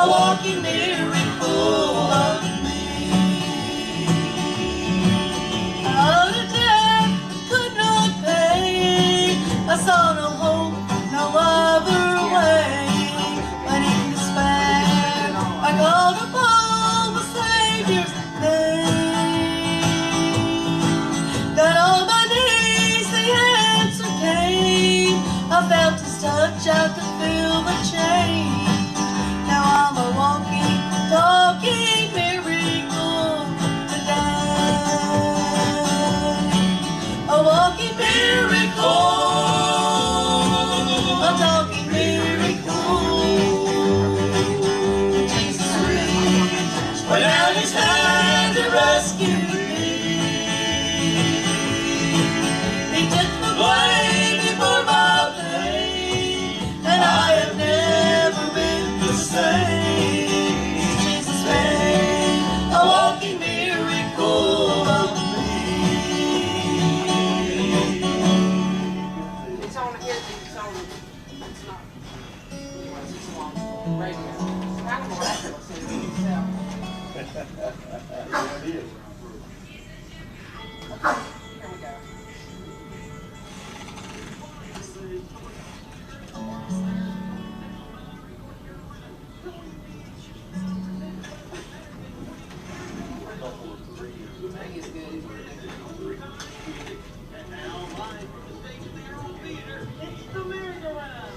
a walking miracle of me. Out of debt could not pay, I saw no hope, no other way. But in despair, I called upon the Savior's name. Got on my knees, the answer came. I felt His touch, I could feel the change. Now I'm a walking, talking miracle today. A walking miracle, a talking miracle. Jesus reached, put out His hand to rescue me. He took the blame, He bore my pain, and I have never been the same. Jesus made a walking miracle of me. It's on here, it's on, it's not, it's on radio. It's kind of miraculous in itself. It is. Here we go. I think it's good. And now live from the stage of the Earl Theater, it's the merry-go-round.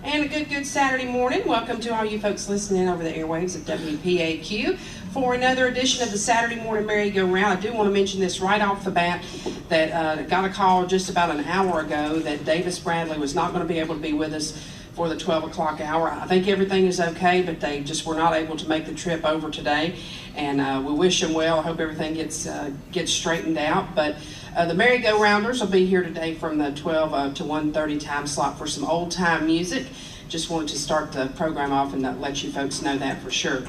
And a good Saturday morning. Welcome to all you folks listening over the airwaves of WPAQ for another edition of the Saturday Morning Merry-Go-Round. I do want to mention this right off the bat that got a call just about an hour ago that Davis Bradley was not going to be able to be with us for the 12 o'clock hour. I think everything is okay, but they just were not able to make the trip over today. And we wish them well. I hope everything gets straightened out. But the Merry-Go-Rounders will be here today from the 12 to 1:30 time slot for some old-time music. Just wanted to start the program off and let you folks know that for sure.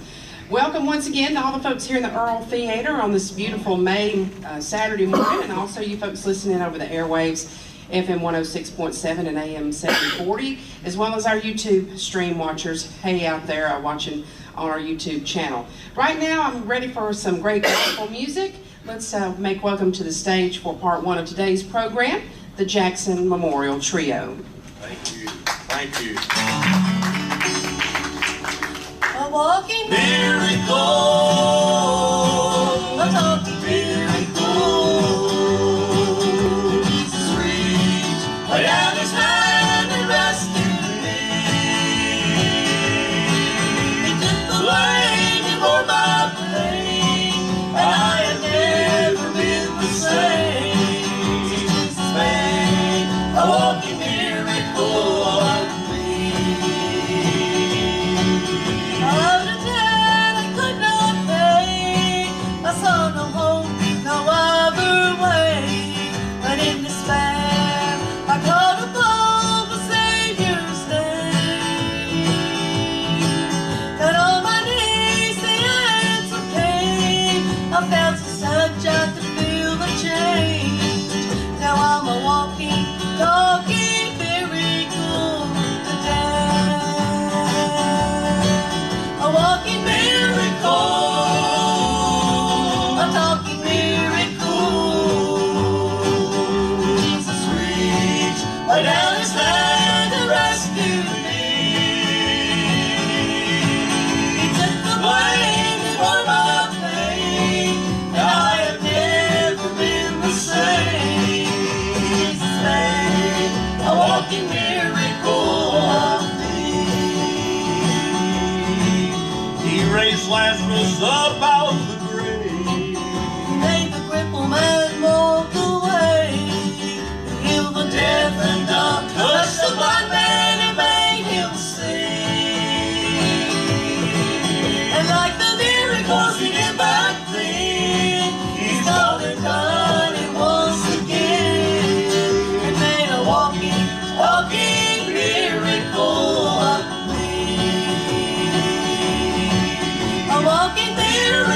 Welcome once again to all the folks here in the Earl Theater on this beautiful May Saturday morning, and also you folks listening over the airwaves, FM 106.7 and AM 740, as well as our YouTube stream watchers. Hey out there watching on our YouTube channel. Right now I'm ready for some great gospel music. Let's make welcome to the stage for part one of today's program, the Jackson Memorial Trio. Thank you. Thank you. A walking miracle, a talking miracle. Jesus reached, put out His hand and rescued me. He took the blame, He bore my pain, and I have never been the same. Jesus made a walking miracle of me. Out of debt I could not pay, I saw no hope, no other way. But in despair I called upon the Savior's name. Got on my knees, the answer came. I felt His touch, I could feel the change. Now I'm a walking, talking miracle today. A walking miracle, a talking miracle. Jesus reached, put out His hand and rescued me. He took the blame, He bore my pain, and I have never been the same. Jesus made a walking miracle of me. He raised Lazarus up out of the grave. Made the crippled man walk away. He healed the deaf and dumb, touched the blind man and made him see. And like the miracles He did back then, He's done it once again, and made a walking miracle of me. A walking miracle.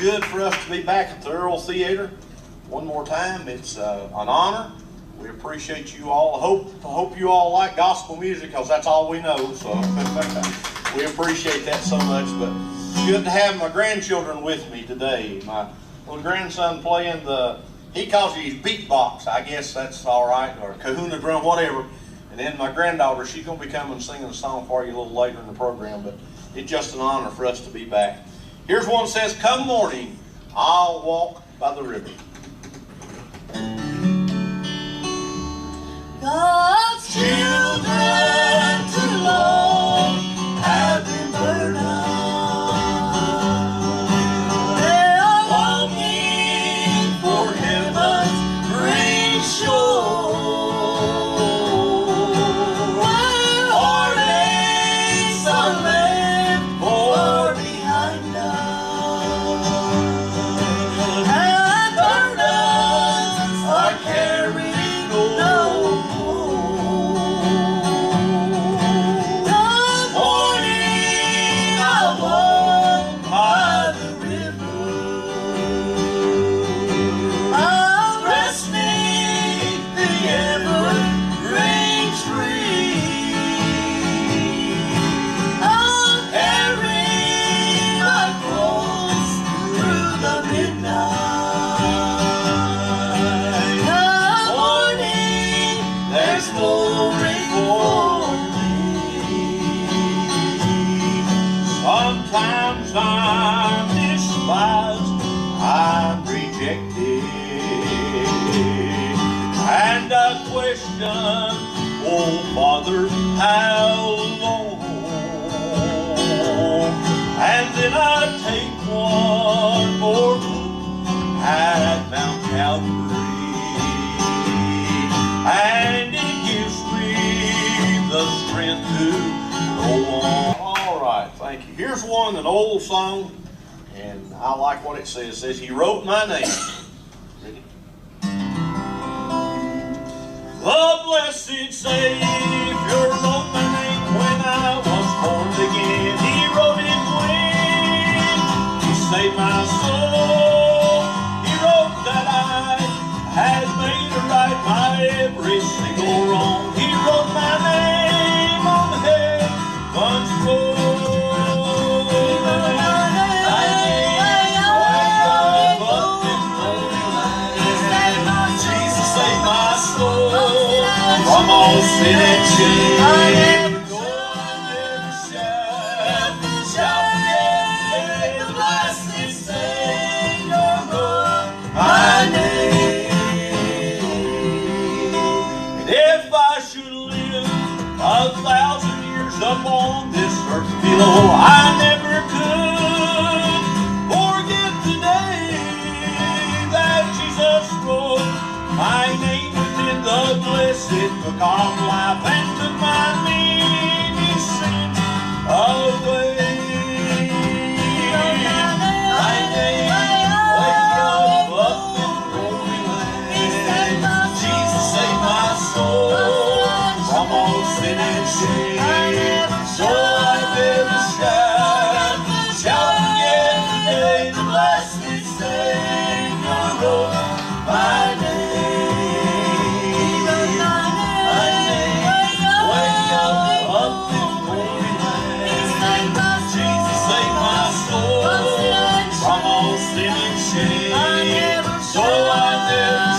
good for us to be back at the Earl Theater one more time. It's an honor. We appreciate you all. I hope you all like gospel music, because that's all we know. So we appreciate that so much. But it's good to have my grandchildren with me today. My little grandson playing he calls it his beatbox. I guess that's all right, or kahuna drum, whatever. And then my granddaughter, she's going to be coming and singing a song for you a little later in the program. But it's just an honor for us to be back. Here's one that says, "Come morning, I'll walk by the river." God's children too long have been burned out. They are longing for heaven's green shore, where heartaches are left far behind us, and burdens are carried no Sometimes I'm despised, I'm rejected, and I question, oh Father, how long? And then I take one more look at Mount Calvary, and it gives me the strength to go on. All right, thank you. Here's an old song, and I like what it says. It says, "He wrote my name." Ready? The blessed Savior wrote my name when I was born again. He wrote it when He saved my soul. He wrote that I had made right my every single wrong. He wrote my name on heaven's floor. From all sin and shame, I never shall forget the blessed Savior wrote my name. And if I should live 1,000 years upon this earth below, I never could forget the day that Jesus wrote my name within the blessed book of life, and took my many sins away. My name way up in glory land. Jesus saved my soul from all sin and shame. So I never shall forget the day the blessed Savior wrote my name. So I never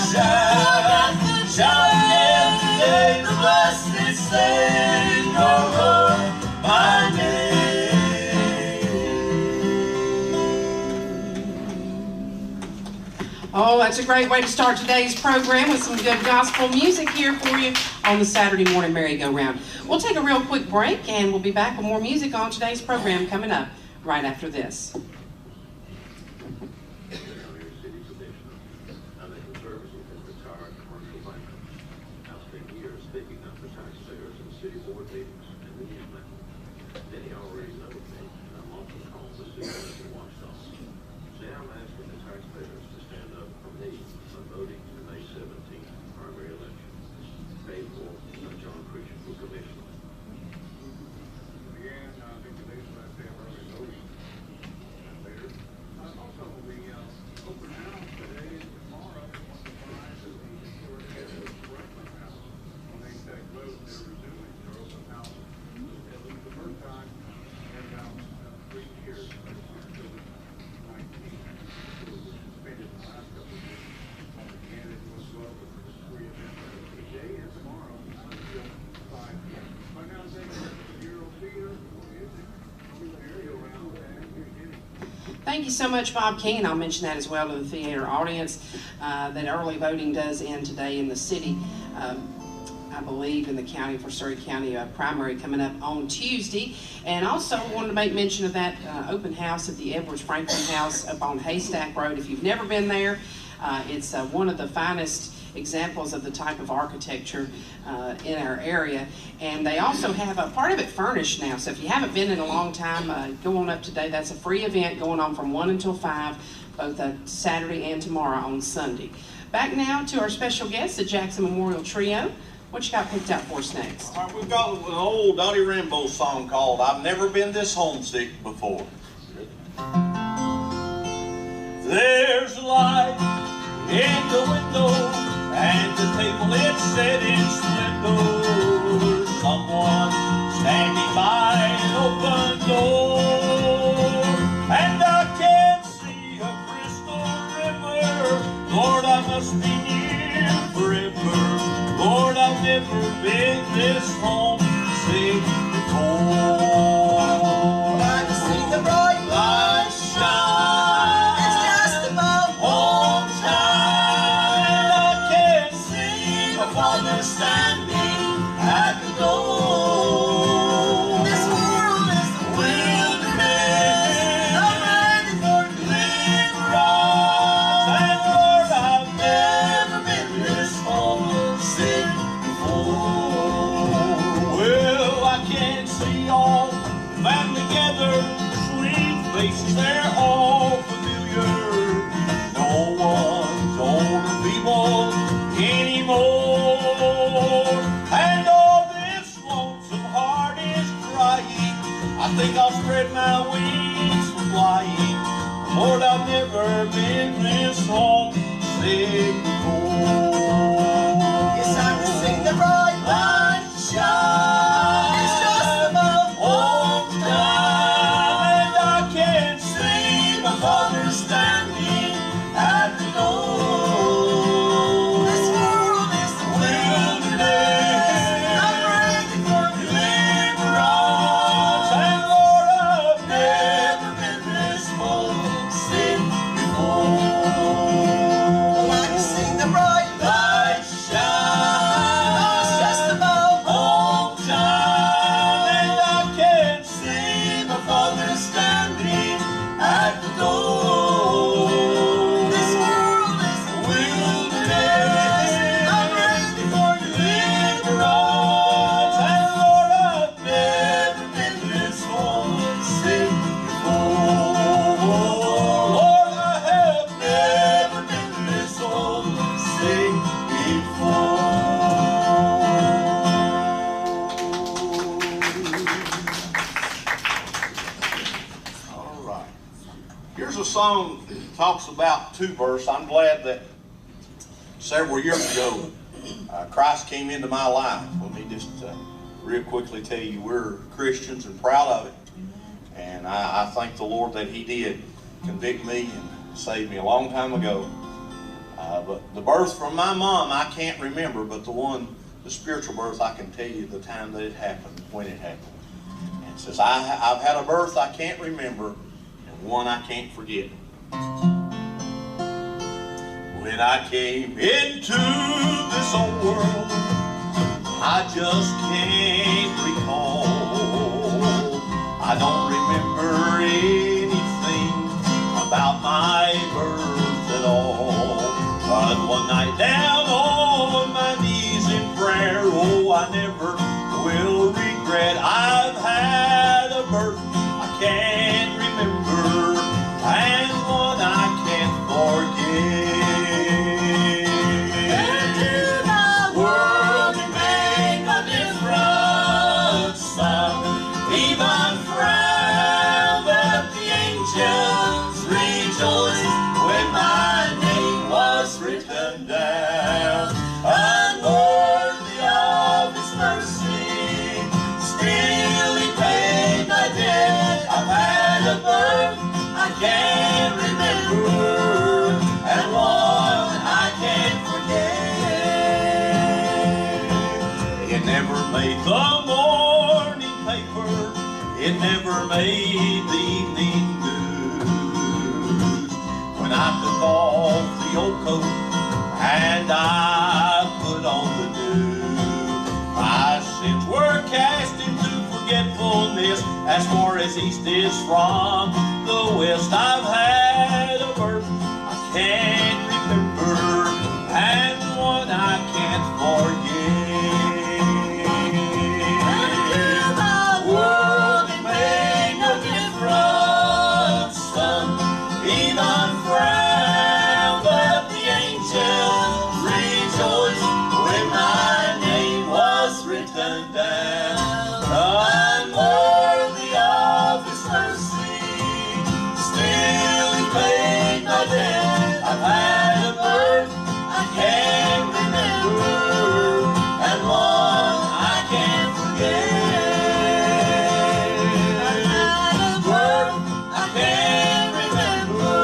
shall forget the day the blessed Savior wrote my name. Oh, that's a great way to start today's program with some good gospel music here for you on the Saturday morning merry-go-round. We'll take a real quick break, and we'll be back with more music on today's program coming up right after this. Also, we thank you so much, Bob King, and I'll mention that as well to the theater audience, that early voting does end today in the city. I believe in the county, for Surrey County primary coming up on Tuesday. And also wanted to make mention of that open house at the Edwards Franklin House up on Haystack Road. If you've never been there, it's one of the finest examples of the type of architecture in our area. And they also have a part of it furnished now. So if you haven't been in a long time, go on up today. That's a free event going on from 1 until 5, both Saturday and tomorrow on Sunday. Back now to our special guest, the Jackson Memorial Trio. What you got picked out for us next? All right, we've got an old Dottie Rambo song called I've Never Been This Homesick Before. There's a light in the window and the table it's set in splendor. Someone standing by an open door, and I can see a crystal river. Lord, I must be near forever. Lord, I've never been this homesick before. I can see the bright light shine. It's just about home time. I can see my Father standing at the door. This world is the wilderness. I'm ready for deliverance. And Lord, I've never been this homesick before. Well, I can see all the family together, sweet faces, they're all familiar. No one's older people anymore, and all this lonesome heart is crying. I think I'll spread my wings for flying. Lord, I've never been this homesick before. Yes, I can see the bright light shine. It's just about home time. And I can see my Father standing at the door. This world is the wilderness. I'm ready for deliverance. And Lord, I've never been this homesick before. I can see the bright light shine. It's just about home time. And I can see my Father standing at the door. This world is the wilderness. I'm ready for deliverance. And Lord, I've never been this homesick before. Lord, I have never been this homesick before. All right. Here's a song that talks about two verse. I'm glad that several years ago, Christ came into my life. Let me just real quickly tell you, we're Christians and proud of it. And I thank the Lord that He did convict me and save me a long time ago. But the birth from my mom, I can't remember, but the spiritual birth, I can tell you the time that it happened, when it happened. And it says, I've had a birth I can't remember, and one I can't forget. When I came into this old world, I just can't recall. I don't remember anything about my birth at all. But one night down on my knees in prayer, oh, I never will regret. I've had a birth I can't remember, and one I can't forget. Into the world you make a difference. Even frown, but the angels rejoiced when my name was written down. Unworthy of His mercy, still He paid my debt. I've had a birth I can't remember, and one I can't forget. It never made the morning paper, it never made the evening news. off the old coat and I put on the new. My sins were cast into forgetfulness as far as east is from the west. I've had a birth I can't remember and one I can't forget. Unto the world it made no difference, sun even frowned, but the angels rejoiced when my name was written down. Unworthy of His mercy, still He paid my debt. I've had a birth I can't remember, and one I can't forget. I've had a birth I can't remember,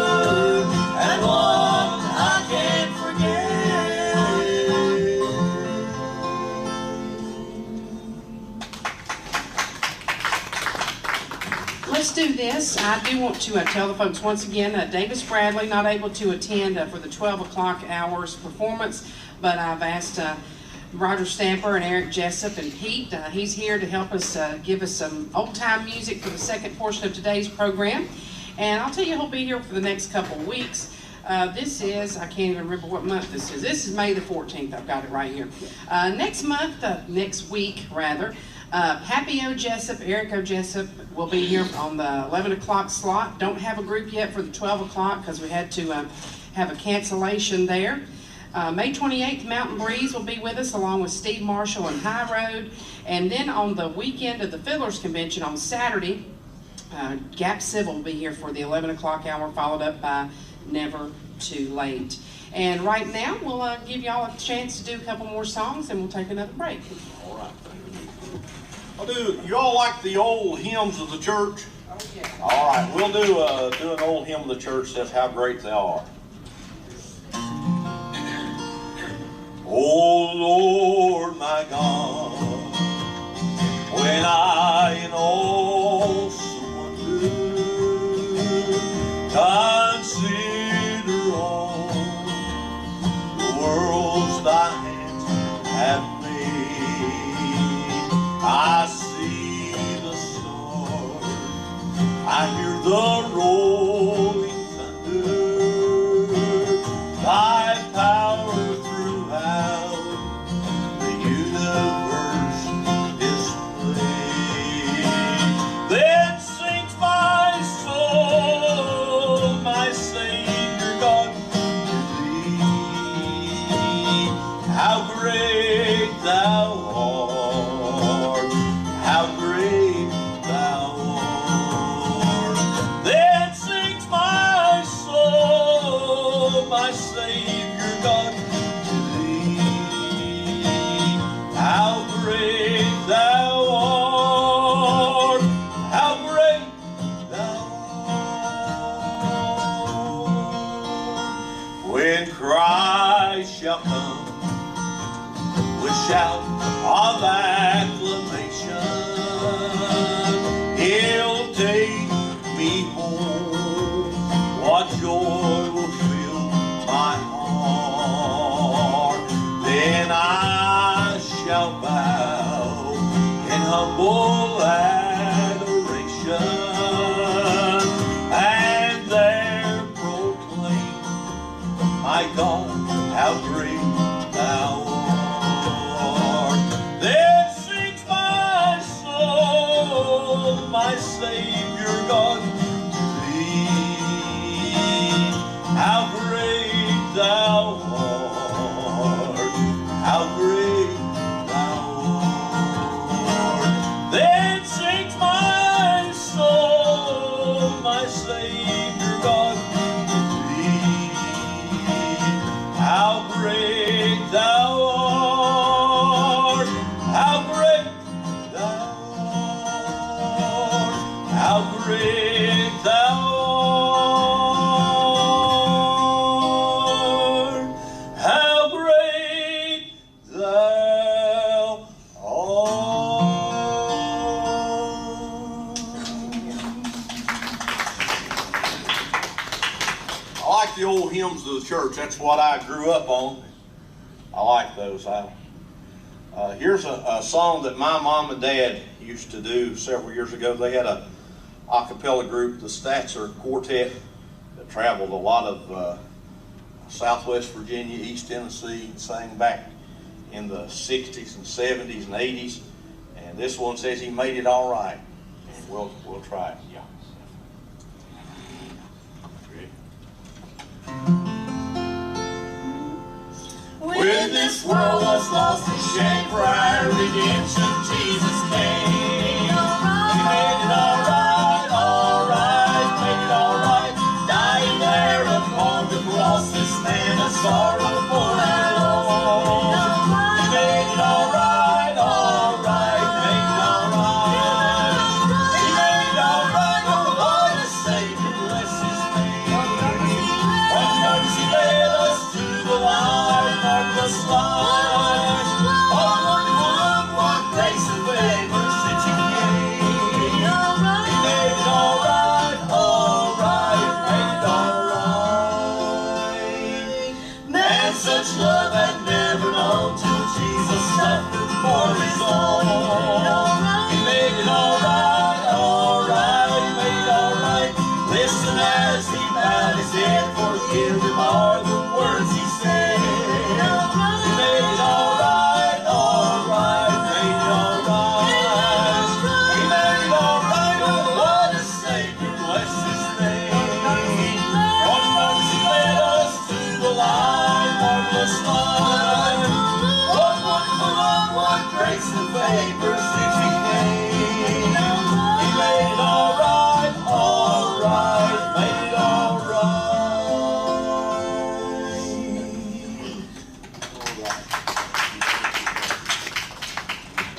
and one I can't forget. Let's do this. I do want to tell the folks once again, Davis Bradley not able to attend for the 12 o'clock hours performance, but I've asked Roger Stamper and Eric Jessup and Pete. He's here to help us give us some old-time music for the second portion of today's program. And I'll tell you, he'll be here for the next couple of weeks. This is, I can't even remember what month this is. This is May the 14th. I've got it right here. Next week, Happy O. Jessup, Eric O. Jessup will be here on the 11 o'clock slot. Don't have a group yet for the 12 o'clock because we had to have a cancellation there. May 28th, Mountain Breeze will be with us along with Steve Marshall and High Road. And then on the weekend of the Fiddlers Convention on Saturday, Gap Civil will be here for the 11 o'clock hour, followed up by Never Too Late. And right now, we'll give y'all a chance to do a couple more songs and we'll take another break. All right. You all like the old hymns of the church? Oh, yeah. All right, we'll do an old hymn of the church that says, How Great Thou Art. Oh Lord my God, when I in awesome wonder consider all the worlds thy hands have made, I see the stars, I hear the rolling thunder, thy power throughout the universe displayed. Then sings my soul, my Savior God, to thee. How great thou art, how great thou art. Then sings my soul, my Savior God, to thee. How great thou art, how great thou art. When Christ shall come with shout of acclamation, He'll take me home. What joy will fill my heart. Then I shall bow in humble adoration and there proclaim, my God, how great thou art. Then sings my soul, my Savior God, to thee. How great thou art, how great thou art. Then sings my soul, my Savior God, to thee. How great church. That's what I grew up on. I like those. Here's a song that my mom and dad used to do several years ago. They had a cappella group, the Statzer Quartet, that traveled a lot of Southwest Virginia, East Tennessee, and sang back in the 60s and 70s and 80s. And this one says, "He made it all right." And we'll try it. Yeah. When this world was lost in shame, for our redemption, Jesus came. He made it all right, made it all right. Dying there upon the cross, this man of sorrow for our Lord. He made it all right, made it all right. He made it all right, oh Lord, the Savior, bless His name. What mercy led us to the light, marvelous light. What wonderful love, what grace and favor since He came. He made it all right, made it all right. Man, such love had never known till Jesus suffered for His own. He made it all right, made it all right. Listen as He bowed His head, forgive Him are the words He said. He made it all right, made it all right. He made it all right, oh what a Savior, bless His name. What mercy led us to the light, marvelous light. What wonderful love, what grace and favor since He came. He made it all right, made it all right.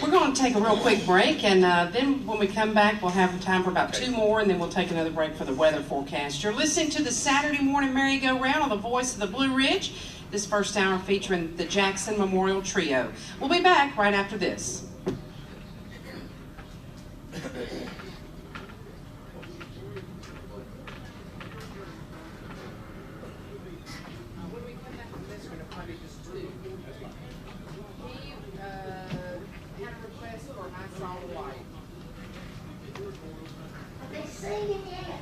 We're going to take a real quick break, and then when we come back, we'll have time for about 2 more, and then we'll take another break for the weather forecast. You're listening to the Saturday Morning Merry-Go-Round on the Voice of the Blue Ridge. This first hour featuring the Jackson Memorial Trio. We'll be back right after this. When we come back from this, we're going to probably just 2. He had a request for I Saw the Light. Are they singing yet?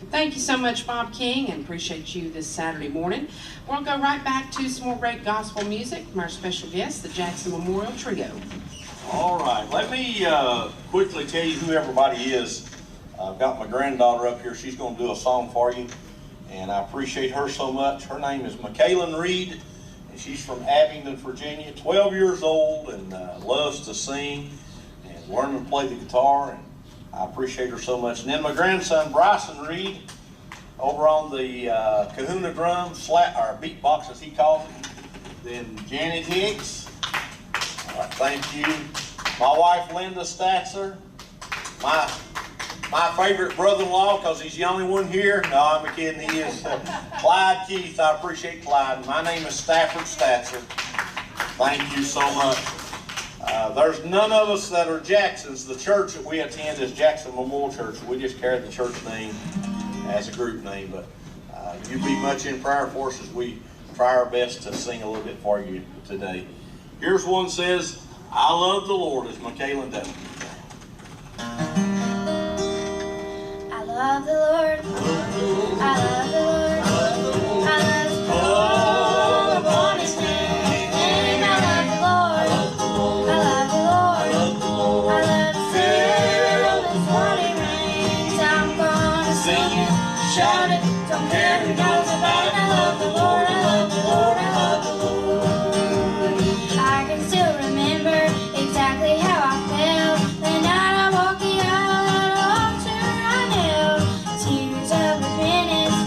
Thank you so much, Bob King, and appreciate you this Saturday morning. We'll go right back to some more great gospel music from our special guest, the Jackson Memorial Trio. All right, let me quickly tell you who everybody is. I've got my granddaughter up here. She's going to do a song for you, and I appreciate her so much. Her name is Michaela Reed, and she's from Abingdon, Virginia, 12 years old, and loves to sing and learn to play the guitar, and I appreciate her so much. And then my grandson, Bryson Reed, over on the kahuna drum, or beatbox as he calls it. Then Janet Hicks. All right, thank you. My wife, Linda Statzer. My favorite brother-in-law, because he's the only one here. No, I'm kidding. He is Clyde Keith. I appreciate Clyde. My name is Stafford Statzer. Thank you so much. There's none of us that are Jacksons. The church that we attend is Jackson Memorial Church. We just carry the church name as a group name. But you be much in prayer for us as we try our best to sing a little bit for you today. Here's one that says, "I love the Lord," as Michaela does. I love the Lord. I love the Lord. I love to call upon His name. I love the Lord. I love the Lord. I love to sit on His morning rains. I'm gonna sing it, shout it, don't care who knows about it. I love the Lord. I love the Lord. I love the Lord. I can still remember exactly how I felt the night I walked the aisle at an altar I knelt. Tears of repentance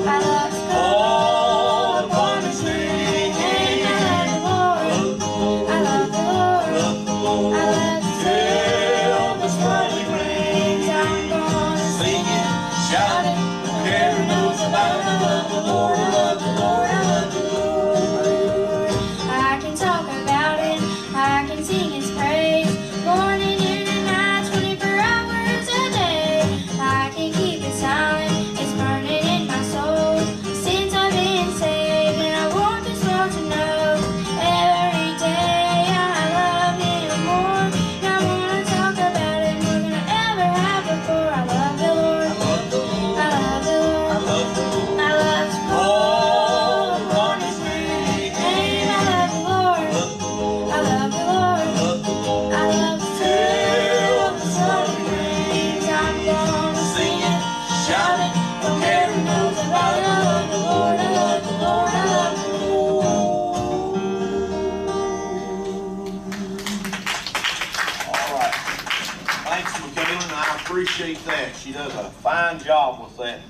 I love to call upon His name. I love the Lord. I love the Lord. I love to tell the swirling rains. I'm gonna sing it, shout it, every knows about it. I love the Lord. I love the Lord. I love the Lord. I can talk about Him. I can sing His praise. Morning, noon, and night, 24 hours a day. I can keep it silent. It's burning in my soul since I've been saved, and I want this world to know every day I love Him more. And I wanna talk about Him more than I ever have before. I love the Lord. I love the Lord. I love the Lord. I love the Lord. I love to call upon His name. I love the Lord. I love the Lord. I love to tell the swirling rains. I'm gonna sing it, shout it, from every knows about it. I love the Lord. I love the Lord. I love the All right. Thanks, Michaela. I appreciate that. She does a fine job with that.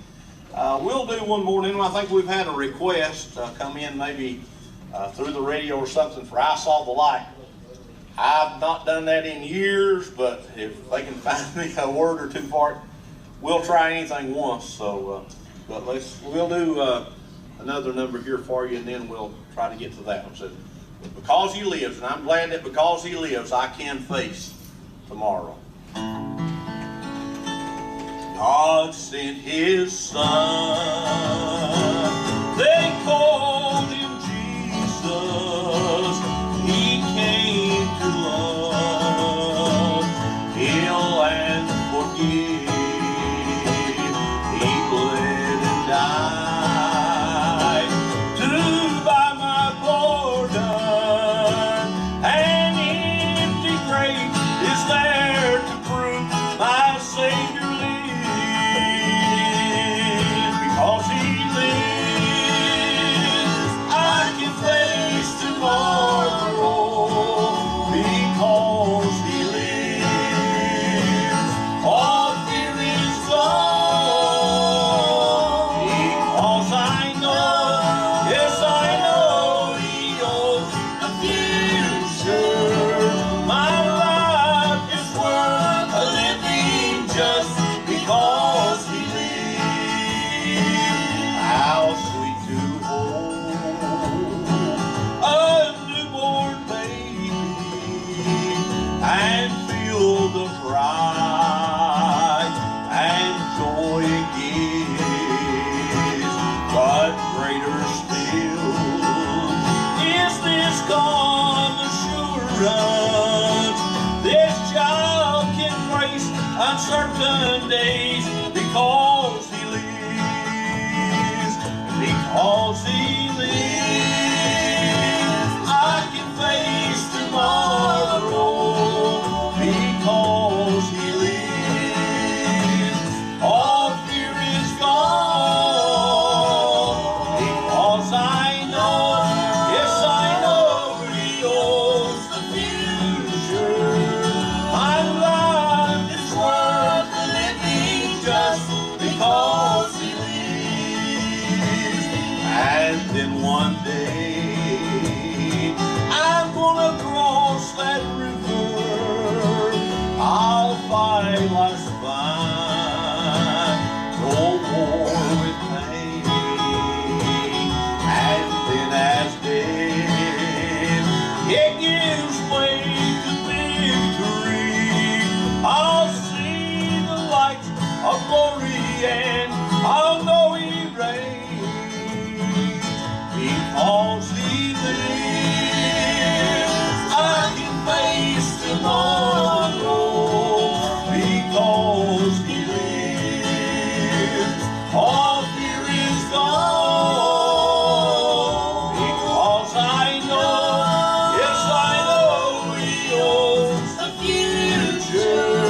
We'll do one more. And I think we've had a request come in maybe through the radio or something for I Saw the Light. I've not done that in years, but if they can find me a word or two for it, we'll try anything once. So, but we'll do another number here for you, and then we'll try to get to that one. So, because He lives, and I'm glad that because He lives, I can face tomorrow. God sent His Son. They called Him Jesus. He came to love, heal, and forgive. He bled and died to buy my pardon. An empty grave is there to prove my Savior lives. Because He lives, I can face tomorrow. Because He lives, all fear is gone. Because I know, yes I know, He owns the future. My life is worth a living just because He lives. How sweet to hold a newborn baby and feel the pride and joy it gives. But greater still is this calm assurance this child can face uncertain days because He lives. Because He lives, I can face tomorrow. Because He lives, all fear is gone. Because I know, yes I know, He owns the future. My life is worth living just because He lives. And then one day I'm gonna cross that river. I'll fight life's fight, no more with pain. And then as death it gives way to victory, I'll see the light of glory and I'll know He reigns. Because He lives, I can face tomorrow. Because He lives, all fear is gone. Because I know, yes I know, He owns the future.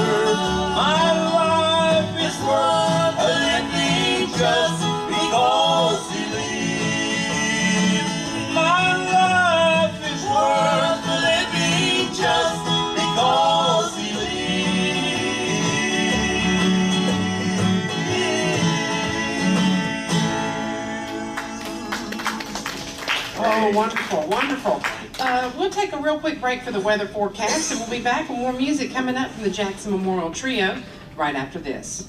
My life is worth a living just because He lives. My life is worth a living just because He lives. Oh, wonderful, wonderful. We'll take a real quick break for the weather forecast, and we'll be back with more music coming up from the Jackson Memorial Trio right after this.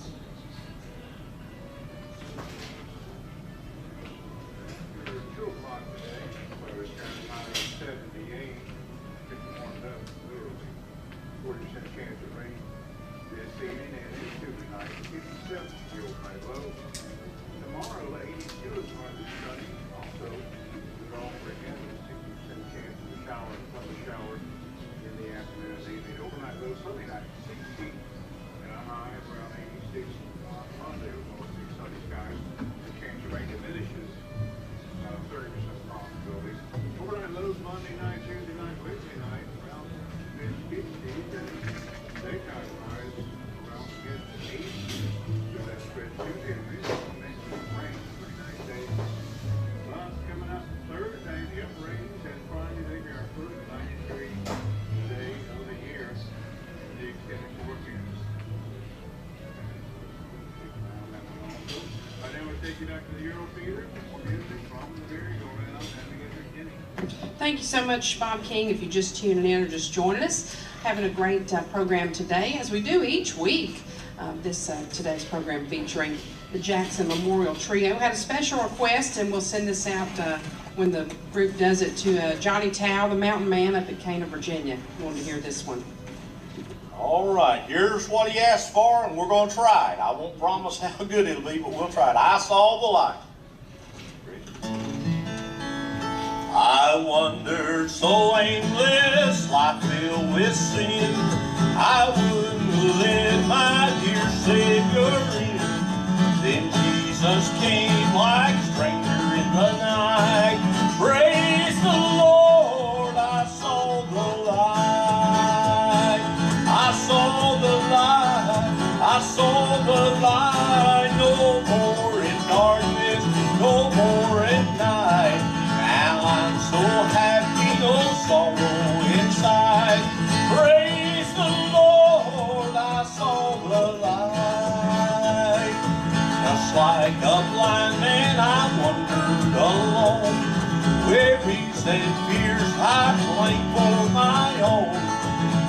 Thank you so much, Bob King, if you're just tuning in or just joining us. Having a great program today, as we do each week. Today's program featuring the Jackson Memorial Trio. Had a special request, and we'll send this out when the group does it, to Johnny Tao, the mountain man up at Cana, Virginia. You want to hear this one? All right, here's what he asked for, and we're going to try it. I won't promise how good it'll be, but we'll try it. I saw the light. I wandered so aimless, life filled with sin. I wouldn't let my dear Savior in. Then Jesus came like a stranger in the night. Praise the Lord, I saw the light. I saw the light, I saw the light. No more in darkness, no more at night. Now I'm so happy, no sorrow inside. Praise the Lord, I saw the light. Just like a blind man, I wandered alone. Worries and fears I claim for my own.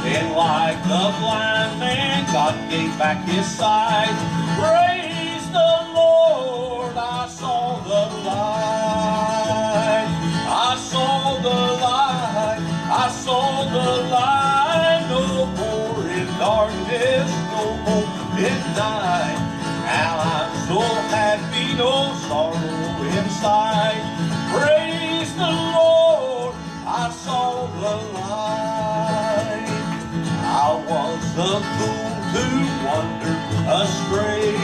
And like the blind man, God gave back his sight. Praise the Lord, I saw the light. I saw the light, I saw the light. No more in darkness, no more in night. Now I'm so happy, no sorrow inside. Praise the Lord, I saw the light. I was a fool to wander astray.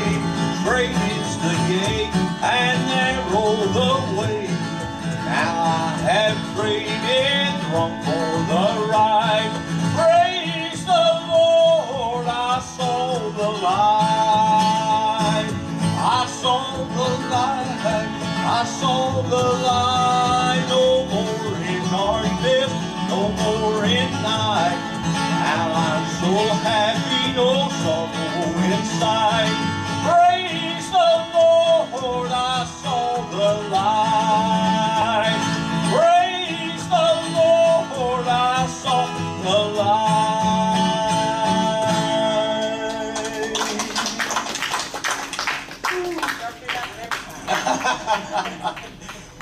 Straight is the gate and narrow the way. Now I have traded wrong for the right. Praise the Lord, I saw the light. I saw the light, I saw the light. No more in darkness, no more in night. Now I'm so happy, no sorrow inside. Praise the Lord, I saw the light. Praise the Lord, I saw the light.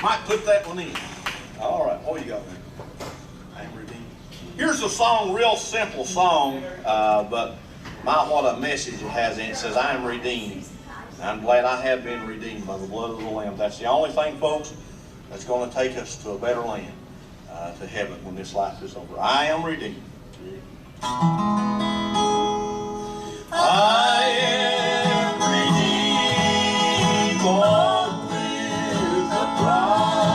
Might put that one in. All right, what do you got there? I'm redeemed. Here's a song, real simple song, but what a message it has in it. It says, I am redeemed. I'm glad I have been redeemed by the blood of the Lamb. That's the only thing, folks, that's going to take us to a better land, to heaven when this life is over. I am redeemed. I am redeemed, bought with a price.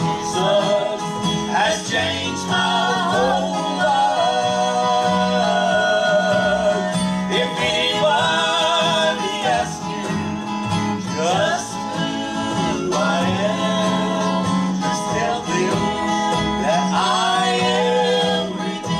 Jesus has changed my whole life. If anybody asks you just who I am, just tell them that I am redeemed.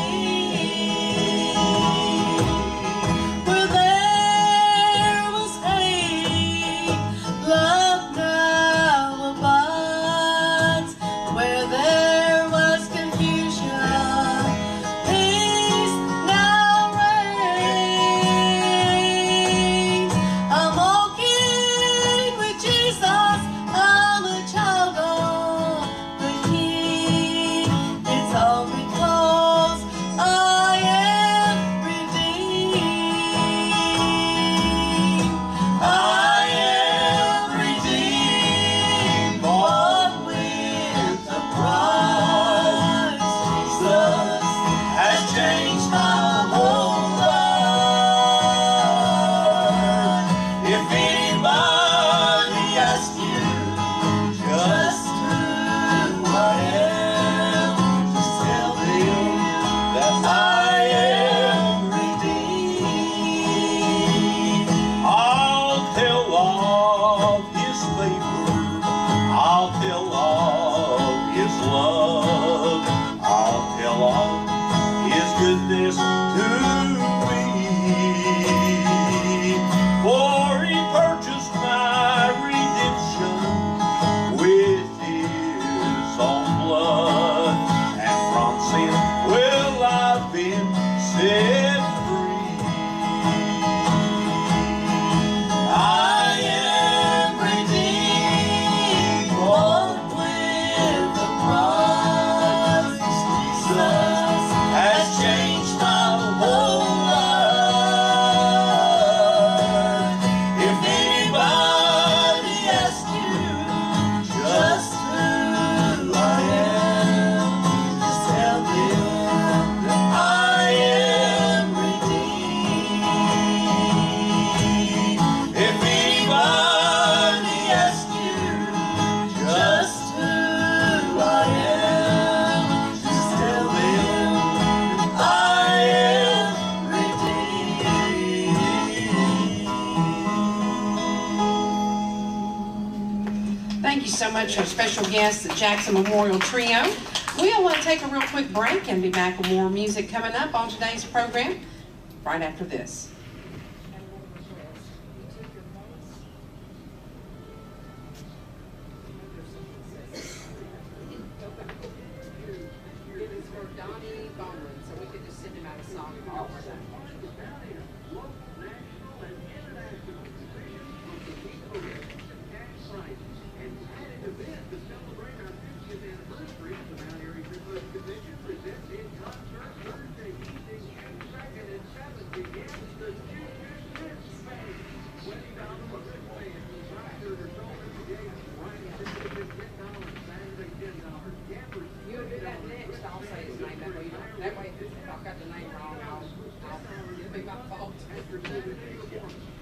neighbor. I'll tell of His love. I'll tell of His goodness to me. For He purchased my redemption with His own blood, and from sin will I've been set free. I am redeemed, bought with the price. Jesus has changed my whole life. If anybody asks you just who I am, just tell them that I am redeemed. If anybody asks you just who I am, just tell them I am redeemed. Thank you so much to our special guests, the Jackson Memorial Trio. We'll take a real quick break and be back with more music coming up on today's program right after this. You'll do that next, I'll say his name, that way if I've got the name wrong, it'll be my fault.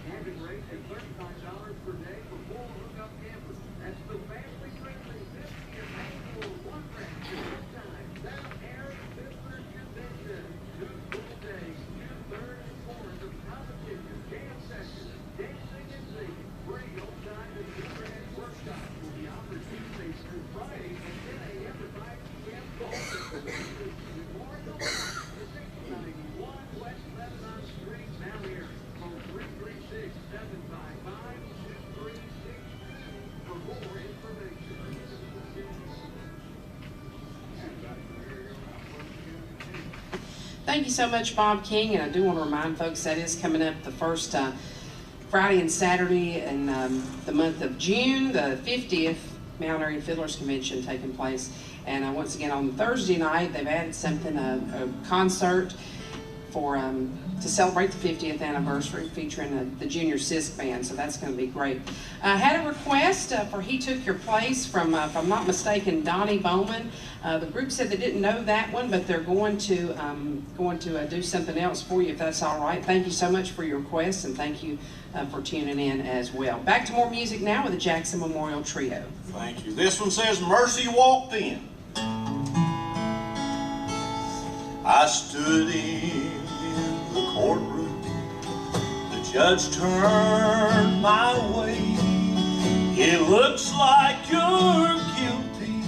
Cabin rate at $35 per day for full hookup campers. That's the family friendly 50th annual one rack one time. That Aaron Fiddler's Convention. 2 full days, 2 third and fourth of competition, jam sessions, dancing and singing. Free on-time and different workshops will be offered Tuesdays through Fridays from 10 a.m. to 5 p.m. Memorial is 691 West Lebanon Street, Mount Airy. Call 336-755-2362 for more information. Thank you so much, Bob King, and I do want to remind folks that is coming up the first Friday and Saturday in the month of June, the 50th Mount Airy Fiddlers Convention taking place. And once again, on Thursday night, they've added something, a concert for to celebrate the 50th anniversary featuring the Junior Sisk Band, so that's going to be great. I had a request for He Took Your Place from, if I'm not mistaken, Donnie Bowman. The group said they didn't know that one, but they're going to do something else for you if that's all right. Thank you so much for your request, and thank you for tuning in as well. Back to more music now with the Jackson Memorial Trio. Thank you. This one says, Mercy walked in. I stood in the courtroom. The judge turned my way. It looks like you're guilty.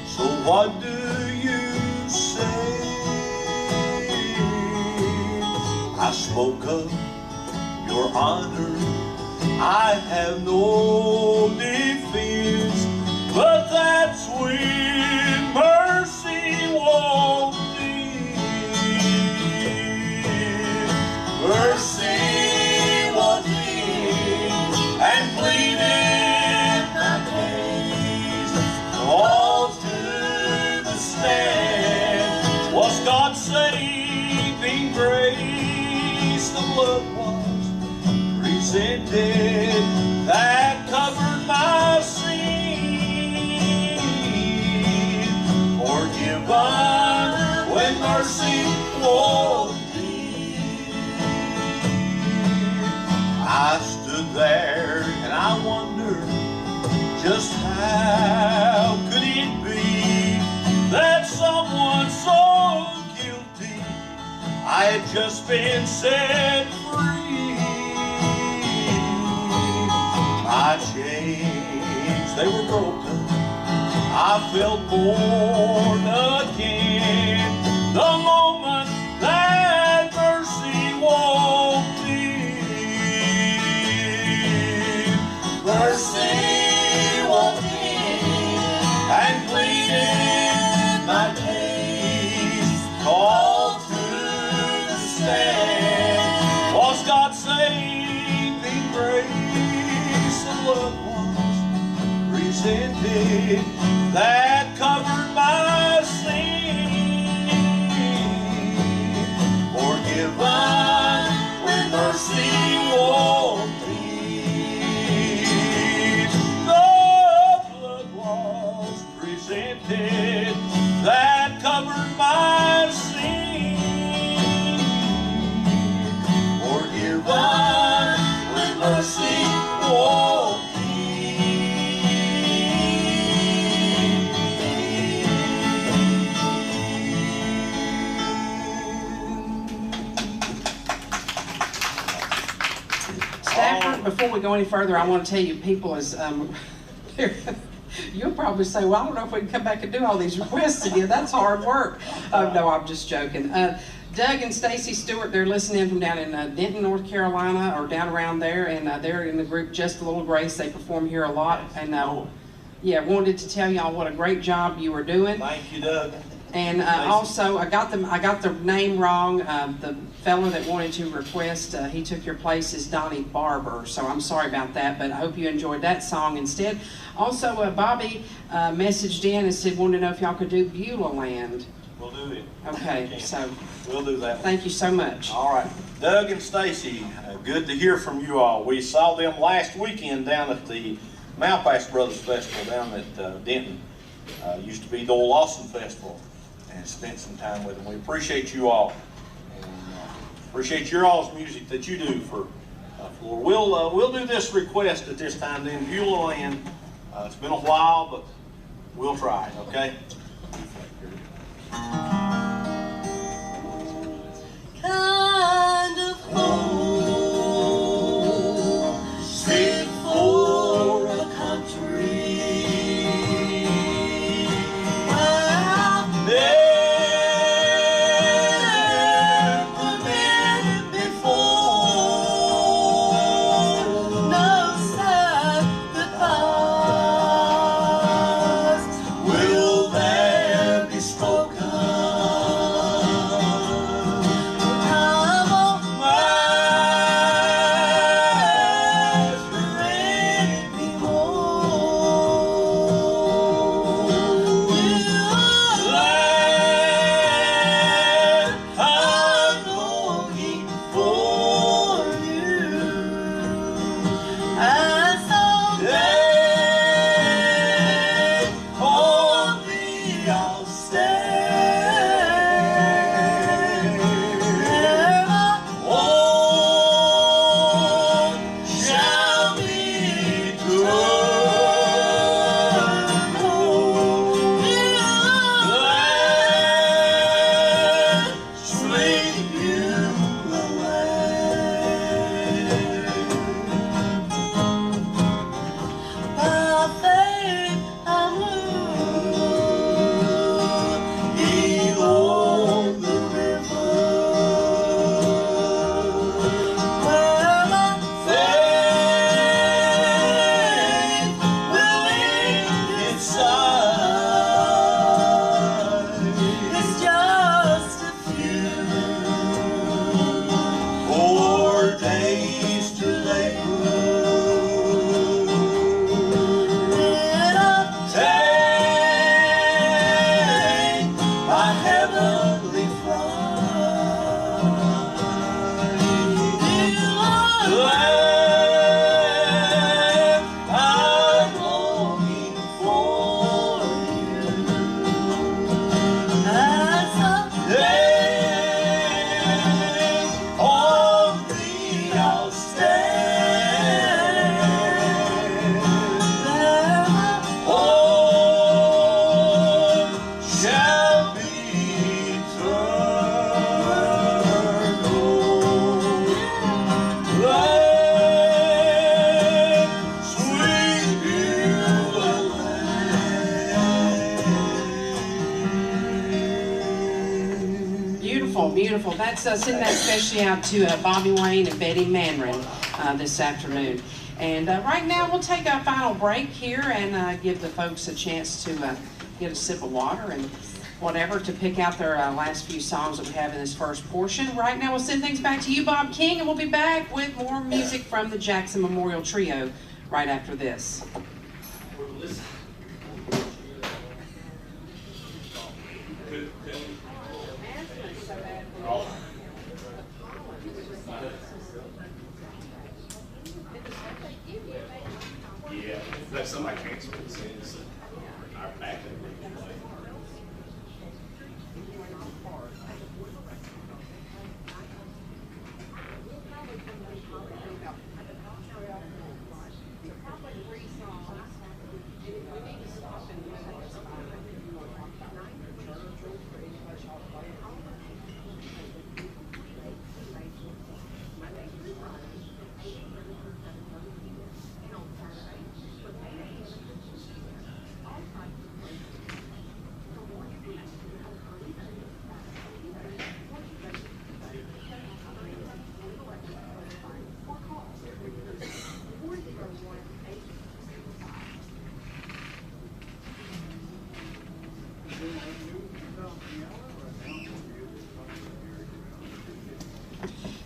So what do you say? I spoke up, Your Honor. I have no defense, but that's when mercy walked in. Mercy walked in and pleaded my case. All to the stand was God's saving grace. The blood was presented that covered my sin, forgiven when mercy walked in. I stood there and I wondered just how could it be that someone so guilty I had just been set free. My chains they were broken, I felt born again. The moment that mercy walked in, mercy walked in and pleaded my case, called to the stand. Was God saving grace of loved ones presented that covered my sin, forgiven when mercy walked in. The blood was presented that covered my sin, forgiven when mercy walked in. Stafford, before we go any further, I want to tell you, people is, you'll probably say, well, I don't know if we can come back and do all these requests again. That's hard work. No, I'm just joking. Doug and Stacy Stewart, they're listening from down in Denton, North Carolina, or down around there, and they're in the group Just a Little Grace. They perform here a lot, and yeah, wanted to tell y'all what a great job you were doing. Thank you, Doug. And also, I got the name wrong. The fellow that wanted to request, he took your place is Donnie Barber. So I'm sorry about that, but I hope you enjoyed that song instead. Also, Bobby messaged in and said, wanted to know if y'all could do Beulah Land. We'll do it. Okay, so we'll do that. Thank you so much. All right, Doug and Stacy, good to hear from you all. We saw them last weekend down at the Malpass Brothers Festival down at Denton. Used to be the old Lawson Festival, and spent some time with them. We appreciate you all, and appreciate your all's music that you do for Lord. We'll do this request at this time then, Beulah Land. It's been a while, but we'll try, okay? Kind of home, fit for a country where I've never been before. No sad goodbyes will there be spoken. Oh, beautiful. That's sending that especially out to Bobby Wayne and Betty Manrin this afternoon. And right now we'll take a final break here and give the folks a chance to get a sip of water and whatever to pick out their last few songs that we have in this first portion. Right now we'll send things back to you, Bob King, and we'll be back with more music from the Jackson Memorial Trio right after this. Yeah, that's somebody canceled it since our back end.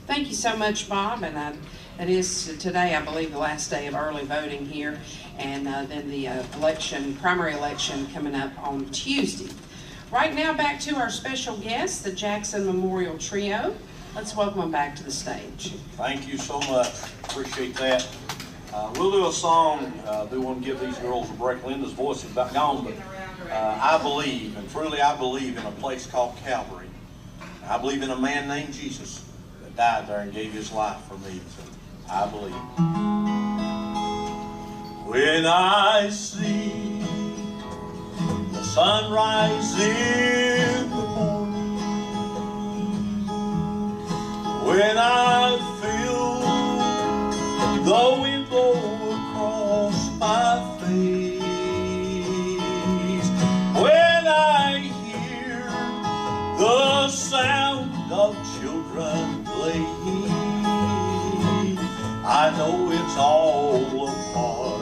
Thank you so much, Bob. And it is today, I believe, the last day of early voting here, and then the primary election coming up on Tuesday. Right now, back to our special guest, the Jackson Memorial Trio. Let's welcome them back to the stage. Thank you so much. Appreciate that. We'll do a song. Do want to give these girls a break. Linda's voice is about gone, but I believe, and truly I believe, in a place called Calvary. I believe in a man named Jesus that died there and gave his life for me. So I believe. When I see the sunrise in the morning, when I feel the wind blow across my face, when I hear the sound of children playing, I know it's all a part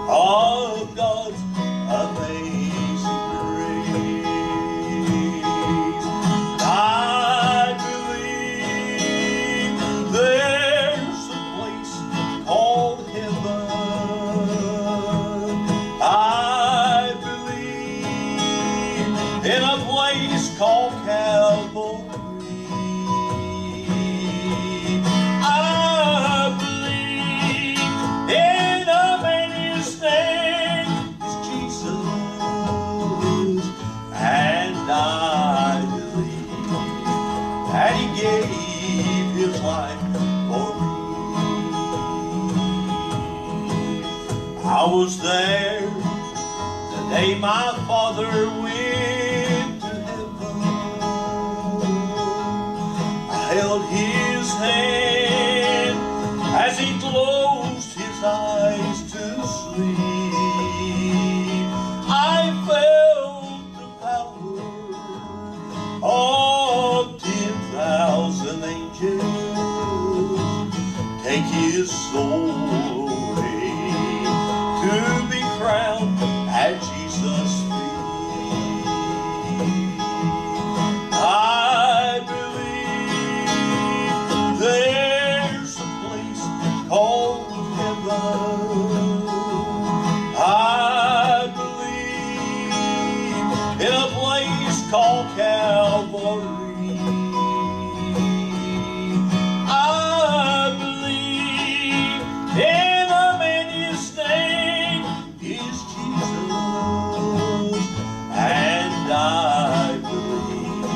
of God's amazing grace. I believe there's a place called heaven. I believe in a place called Calvary. I was there the day my father went to heaven. I held his hand as he closed his eyes to sleep. I felt the power of 10,000 angels take his soul to be crowned at Jesus' feet. I believe there's a place called heaven. I believe in a place called Calvary. I believe in a man whose name is Jesus, and I believe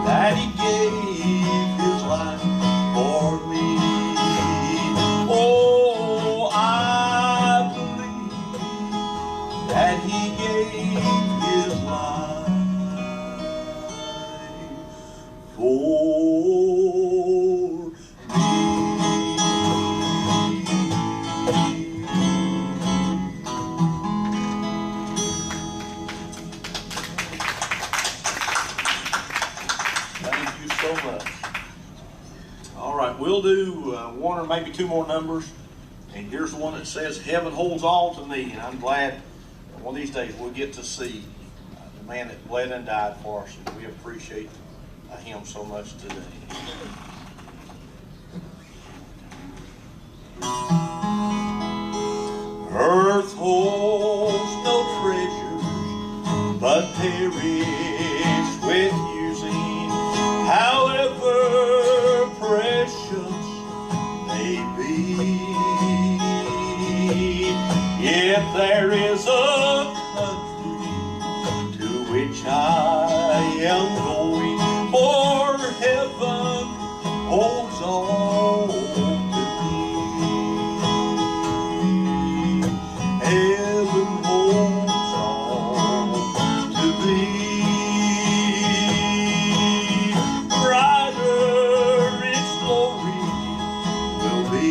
that he gave his life for me. Oh, I believe that he gave his life for me. Thank you. one or maybe two more numbers. And here's the one that says, "Heaven holds all to me." And I'm glad that one of these days we'll get to see the man that bled and died for us. And we appreciate him so much today. Earth holds no treasures, but perish with using, however precious they be. Yet there is a country to which I am going, for heaven holds all to me. Heaven holds all to thee. Brighter its glory will be.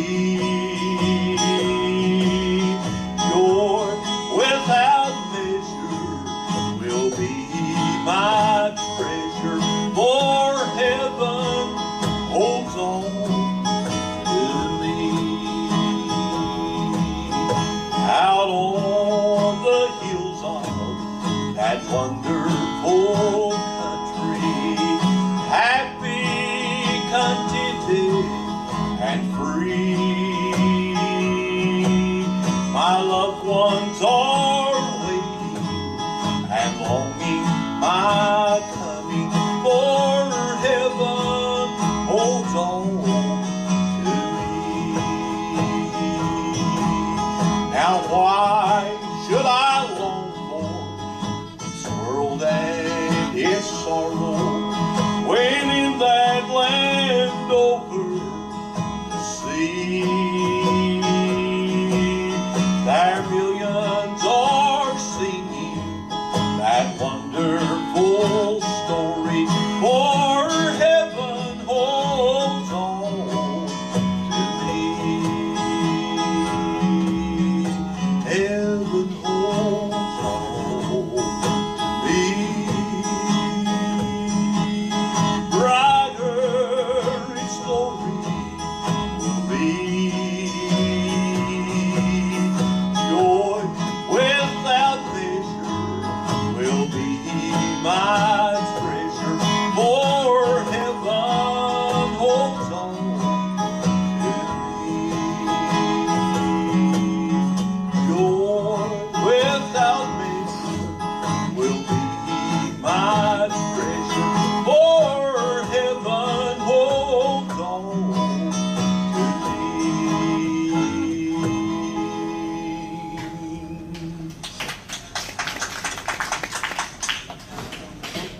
Joy without measure will be my treasure, for heaven holds all to me. Out on the hills of that wonderful country, happy, contented, and free, my loved ones are waiting and longing my coming, for heaven holds on to me. Now why should I long for this world and its sorrow, when in that land over the sea there millions are singing that wonderful story, for heaven holds on to me. Heaven holds on to me. Brighter its glory will be. Joy without measure will be my treasure, for heaven holds on to me. Joy without measure will be my treasure, for heaven holds on to me.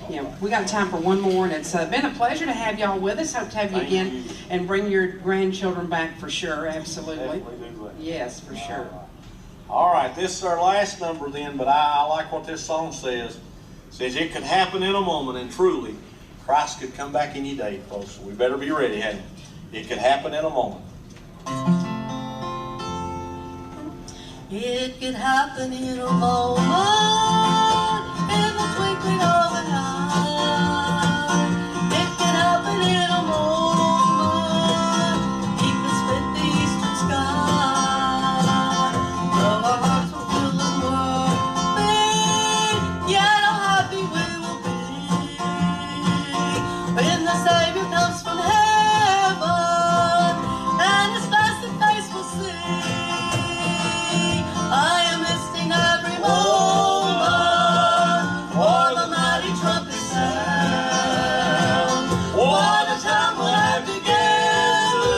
Yeah, we got time for one more, and it's been a pleasure to have y'all with us. Hope to have you Thank again you. and bring your grandchildren back for sure. Absolutely. Definitely do that. Yes, for sure. All right, this is our last number then, but I like what this song says. It says, "It could happen in a moment," and truly, Christ could come back any day, folks. So we better be ready, hadn't we? It could happen in a moment. It could happen in a moment, in the twinkling of an eye. It could happen in a moment. He could split the eastern sky. Though our hearts will fill the world, yet how happy we will be when the Savior comes from heaven and His blessed face will see. I am listening every moment for the mighty trumpet sound. What a time we'll have together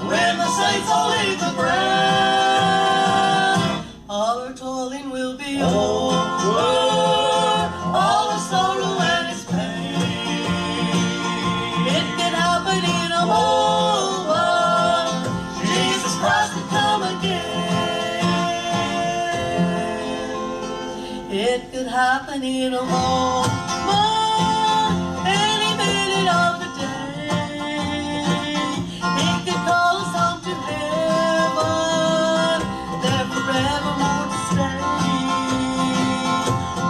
when the saints all leave the ground. All our toiling will be over, all our sorrow and its pain. It can happen in a moment. Jesus Christ will come again. It could happen in a moment, any minute of the day. It could call us home to heaven, there forevermore to stay.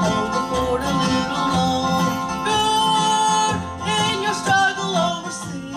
Hold the fort a little longer in your struggle overseas.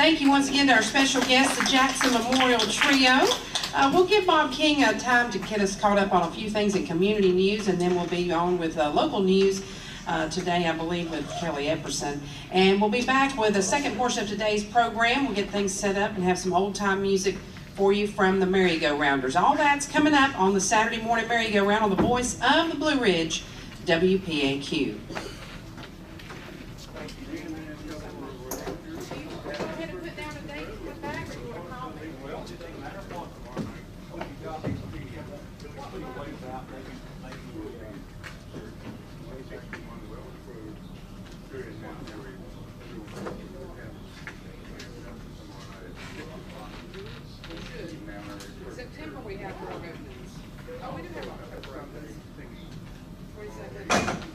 Thank you once again to our special guests, the Jackson Memorial Trio. We'll give Bob King time to get us caught up on a few things in community news, and then we'll be on with local news today, I believe, with Kelly Epperson. And we'll be back with the second portion of today's program. We'll get things set up and have some old-time music for you from the Merry-Go-Rounders. All that's coming up on the Saturday morning Merry-Go-Round on the voice of the Blue Ridge, WPAQ. September we have more openings. Oh, we do have October openings. 27th.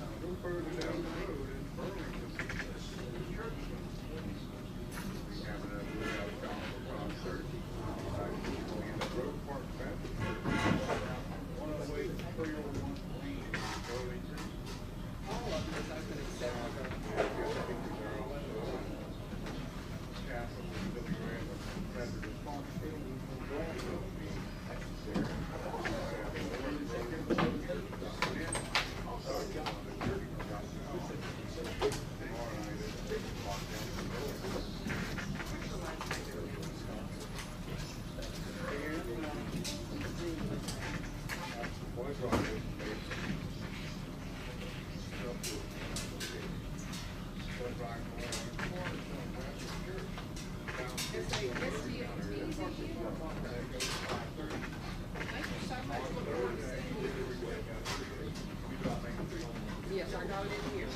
Yes, I got it in here.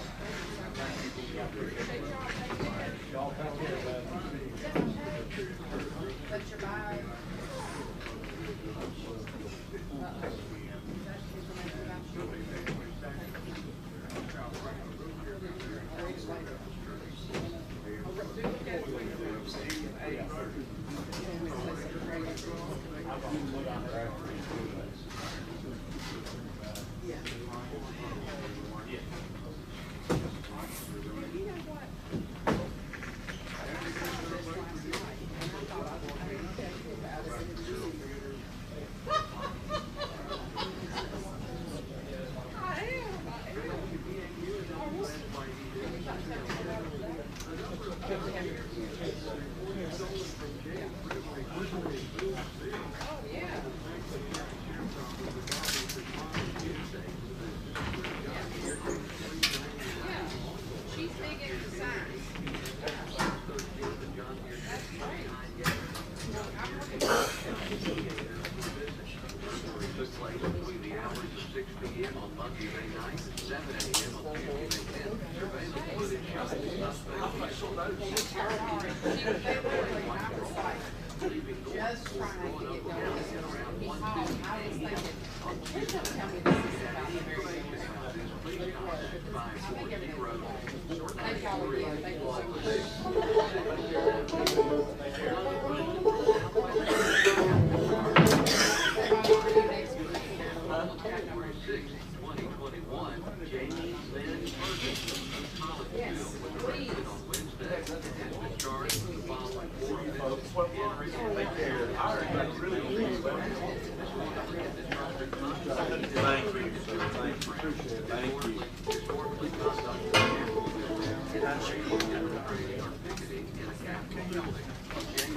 That's your bag.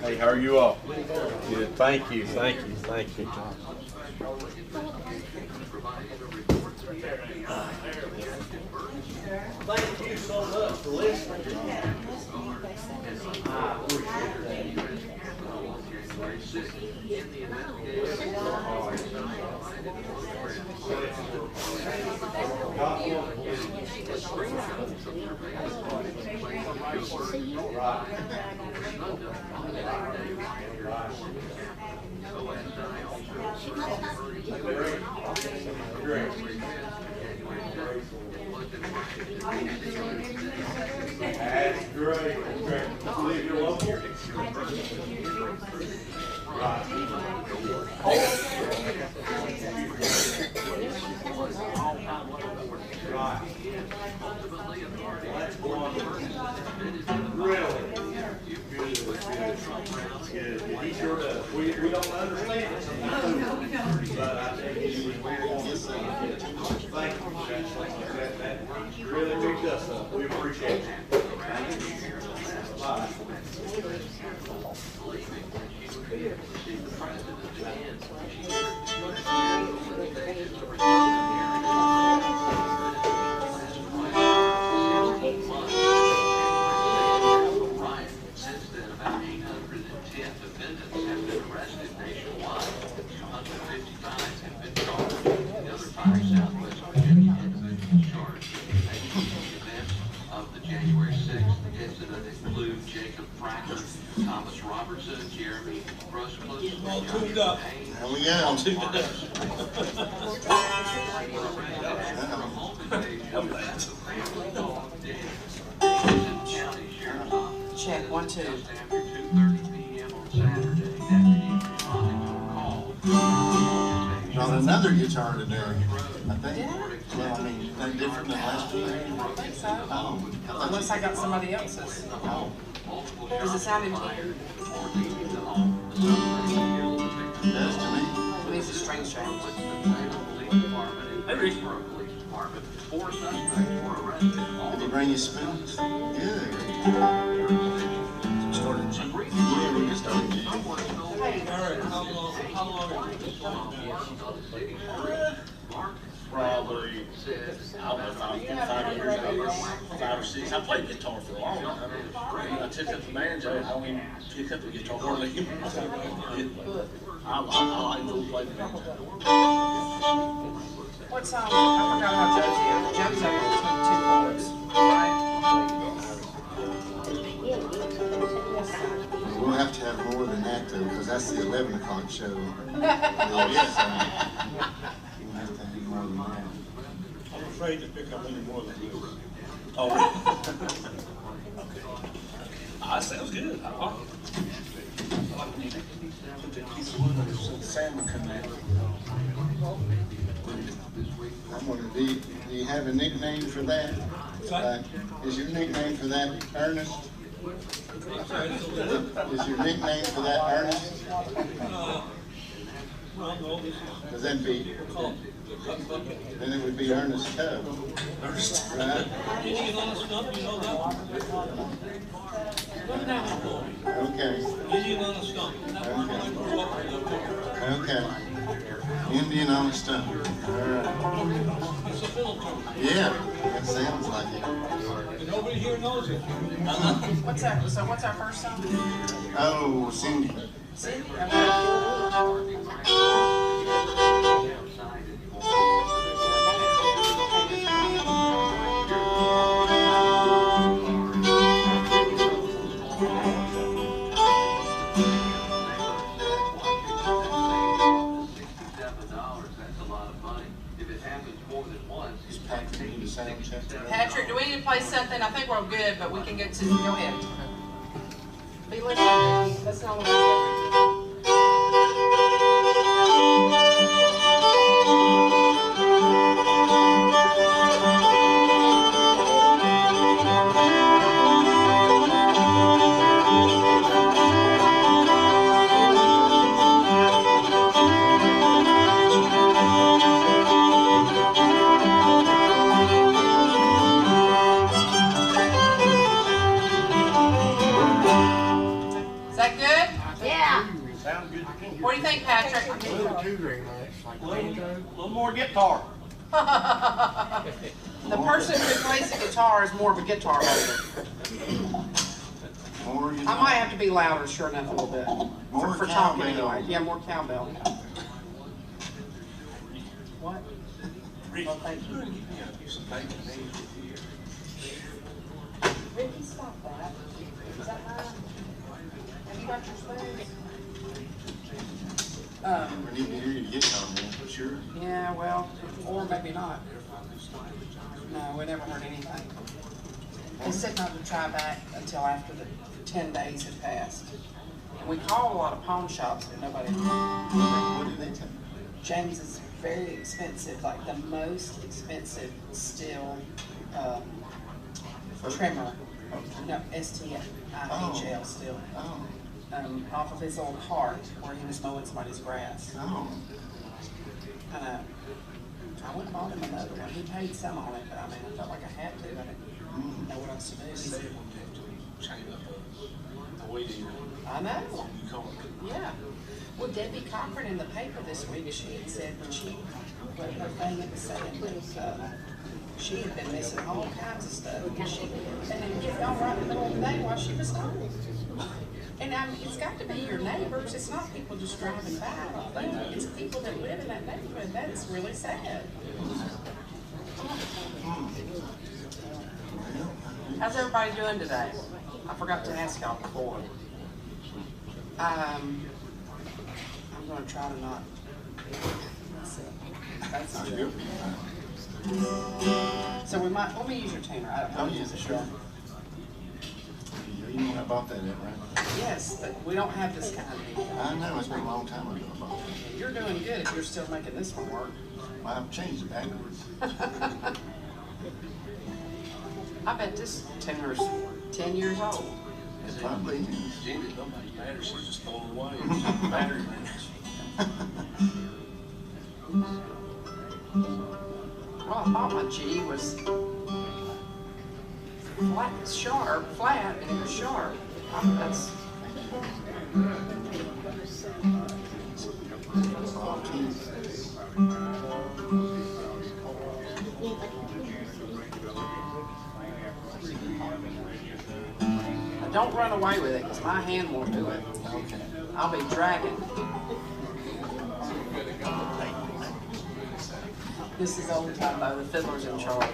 Hey, how are you all? Good. Thank you. Thank you. Thank you. Thank you so much for listening. That's great. That's great. You live here local? Right. Right. That's wonderful. Really? Good. don't understand it sometimes. But I think it was very good. Thank you. That really picked us up. We appreciate it. Bye. Since then, about 810 defendants have been arrested nationwide. 255 have been charged. The other 5 Southwest Virginia individuals charged in the events of the January 6th incident include Jacob Fracker, Thomas Robertson, Jeremy Groscliffe, Joshua Payne, And we got Paul Marcus. Check, 1, 2. Just after 2:30 p.m. on Saturday, deputies responding to a call. Got another guitar today, I think. Well, I mean, that different than last week? I think so. Oh, I thought Unless I got somebody else's. Oh, Does it sound interior? it does to me. It needs a string change. Four suspects were arrested. Did he bring you spoons? Good. Started G. Yeah, we just started G. Probably, I don't know if I was 5 years old, 5 or 6. I played guitar for a long time. When I took up the banjo, I don't even pick up the guitar hardly. I like to play the banjo. What song? I forgot how Joe's is. Joe's over between 2 chords, right? We'll have to have more than that though, because that's the 11 o'clock show. We'll have to have more than that. I'm afraid to pick up any more than this. Oh, really? Okay. That sounds good. I like it. Put that piece of wood on some salmon coming out. I'm gonna do you have a nickname for that? Is your nickname for that Ernest? Is your nickname for that Ernest? Does that be? Then it would be Ernest Tubb. Ernest. Right? Indian on the stump, you know that one? Okay. Indian on the stump. Okay. Indian on a stump. All right. It's a fiddle tone. Yeah, that sounds like it. And nobody here knows it. What's that? So what's our first song? Oh, Cindy. Cindy? Okay. Patrick, do we need to play something? I think we're good, but we can get to, go ahead. Be listening. That's not what we're Sounds good. What do you think, Patrick? A little more guitar. The person who plays the guitar is more of a guitar holder. More I might have to be louder, sure enough, a little bit. More For talking cowbell. anyway. Yeah, more cowbell. What? Oh, thank you. Ricky, stop that. Is that mine? Have you got your spoons? We need to hear your guitar, man, for sure. Yeah, well, or maybe not. No, we never heard anything. They said not to try back until after the 10 days had passed. And we called a lot of pawn shops, but nobody. What did they tell you? James is very expensive, like the most expensive steel trimmer. No, STIHL still. Oh, off of his old cart where he was mowing somebody's grass. Oh, And I went and bought him another one. He paid some on it, but I mean, I felt like I had to. I didn't know what else to do. He Say said, when you have to chain up a weed eater, I know. you call it. Yeah. Well, Debbie Cochran in the paper this week, she had said when she wrote her thing, it was saying that she had been missing all kinds of stuff. And then get all right in the middle of the day while she was home. And I mean, it's got to be your neighbors. It's not people just driving by. I think it's people that live in that neighborhood. That's really sad. How's everybody doing today? I forgot to ask y'all before. I'm going to try to not. That's that's good. good. So we might. Let me use your tuner. I Oh, don't yeah, use it. sure. You know about that, right? Yes, but we don't have this kind of thing. I know, it's been a long time ago about that. You're doing good if you're still making this one work. Well, I've changed it backwards. I bet this tuner's 10 years old. It probably is. Jenny, nobody matters, she's just throwing away. Battery managed. Well, I thought my G was flat, and it was sharp. That's don't run away with it, because my hand won't do it. Okay. I'll be dragging. This is old time though, the fiddler's in charge.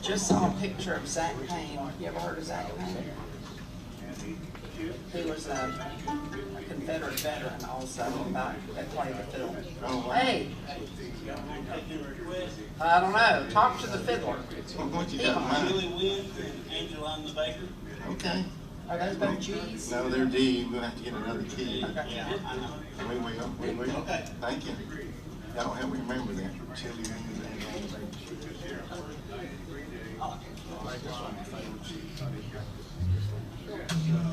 Just saw a picture of Zach Payne. You ever heard of Zach Payne? He was a Confederate veteran also that played the fiddle. Hey! I don't know. Talk to the fiddler. What you got, mine? Wynn and Angela on the Baker. Okay. Are those both G's? No, they're D. We'll have to get another key. Yeah, I know. We will. Okay. Thank you. That'll help me remember that. Chili wings and all that.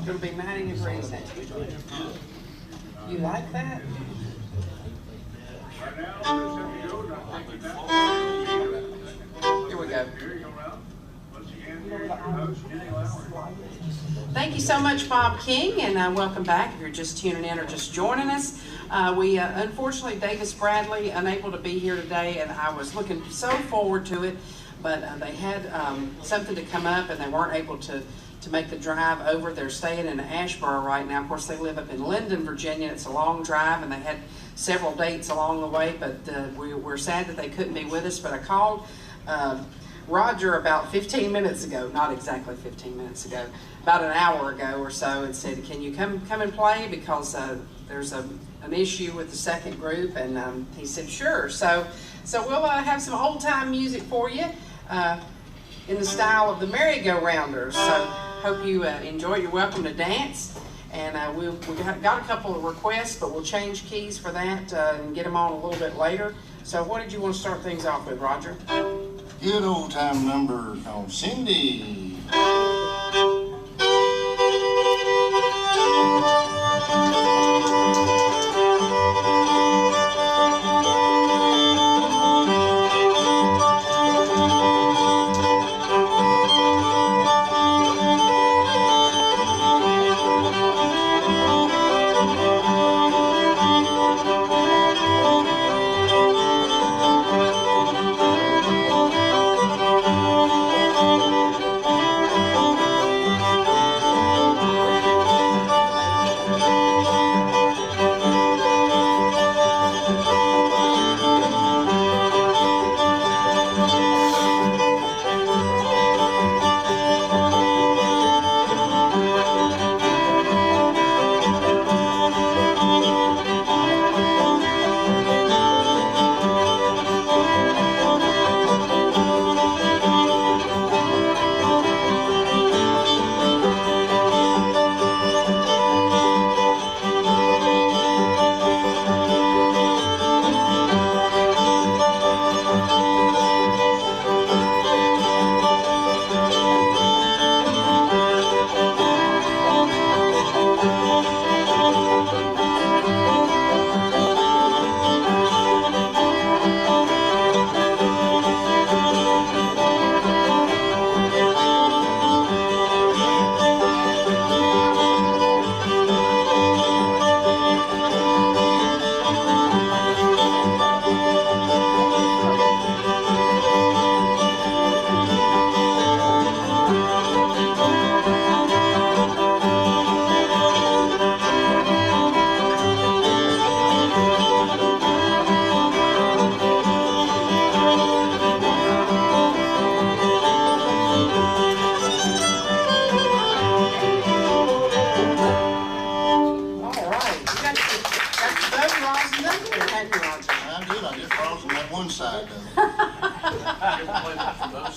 It'll be 90 degrees next week. You like that? Here we go. Thank you so much, Bob King, and welcome back if you're just tuning in or just joining us. Unfortunately, Davis Bradley unable to be here today, and I was looking so forward to it, but they had something to come up, and they weren't able to make the drive over. They're staying in Asheboro right now. Of course, they live up in Linden, Virginia. It's a long drive, and they had several dates along the way, but we're sad that they couldn't be with us. But I called Roger about 15 minutes ago, not exactly 15 minutes ago, about an hour ago or so, and said, can you come and play, because there's an issue with the second group, and he said, sure. So we'll have some old-time music for you in the style of the Merry-Go-Rounders. So hope you enjoy. You're welcome to dance. And we got a couple of requests, but we'll change keys for that and get them on a little bit later. So what did you want to start things off with, Roger? Good old time number on Cindy.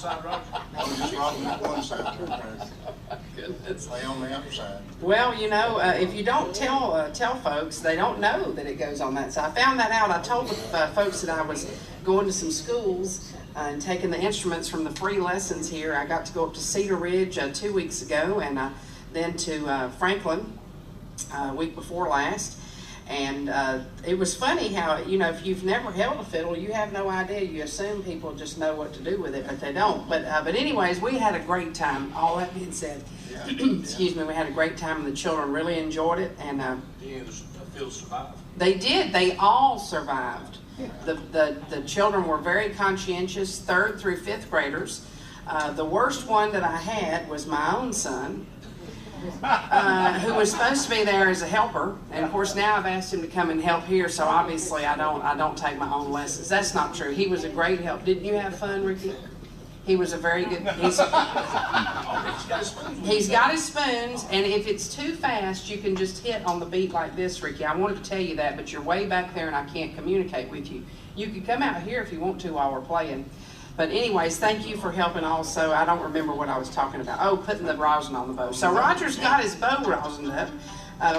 side, Roger? I'm just rocking at one side. Goodness. Lay on the outside. Well, you know, if you don't tell folks, they don't know that it goes on that side. I found that out. I told folks that I was going to some schools and taking the instruments from the free lessons here. I got to go up to Cedar Ridge 2 weeks ago, and then to Franklin week before last. And it was funny how, you know, if you've never held a fiddle, you have no idea. You assume people just know what to do with it, but they don't. But anyways, we had a great time. All that being said, excuse me, we had a great time, and the children really enjoyed it. And The field survived. they did. They all survived. The children were very conscientious, 3rd through 5th graders. The worst one that I had was my own son, who was supposed to be there as a helper, and of course now I've asked him to come and help here, so obviously I don't take my own lessons. That's not true. He was a great help. Didn't you have fun, Ricky? He was a very good. He's got his spoons, and if it's too fast, you can just hit on the beat like this, Ricky. I wanted to tell you that, but you're way back there, and I can't communicate with you. You can come out here if you want to while we're playing. But anyways, thank you for helping also. I don't remember what I was talking about. Oh, putting the rosin on the bow. So Roger's got his bow rosined up.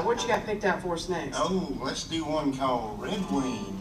What you got picked out for us next? Oh, let's do one called Red Wing.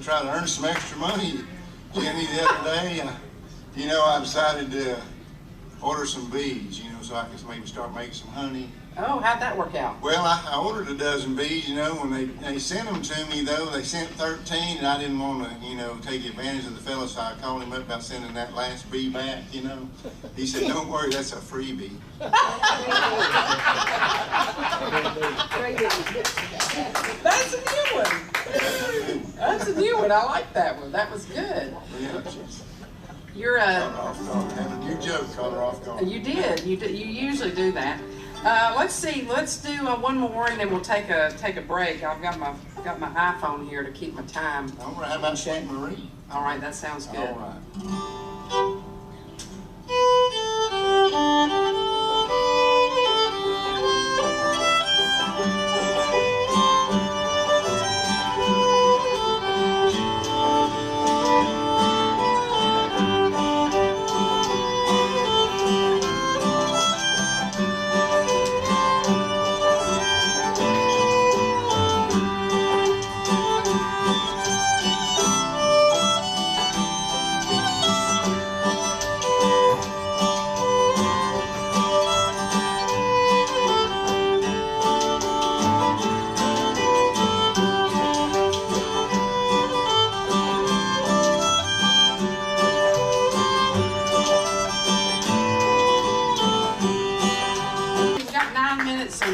Try to earn some extra money, Jenny, the other day. You know, I decided to order some bees, you know, so I could maybe start making some honey. Oh, how'd that work out? Well, I ordered a dozen bees, you know. When they sent them to me, though, they sent 13, and I didn't want to, you know, take advantage of the fella, so I called him up about sending that last bee back, you know. He said, don't worry, that's a freebie. That's a new one. That's a new one. I like that one. That was good. Yeah, You're caught her off guard. Had a new joke, caught her off guard. You did. You usually do that. Let's see. Let's do one more, and then we'll take a break. I've got my iPhone here to keep my time. All right, how about Sweet Marie? All right, that sounds good. All right.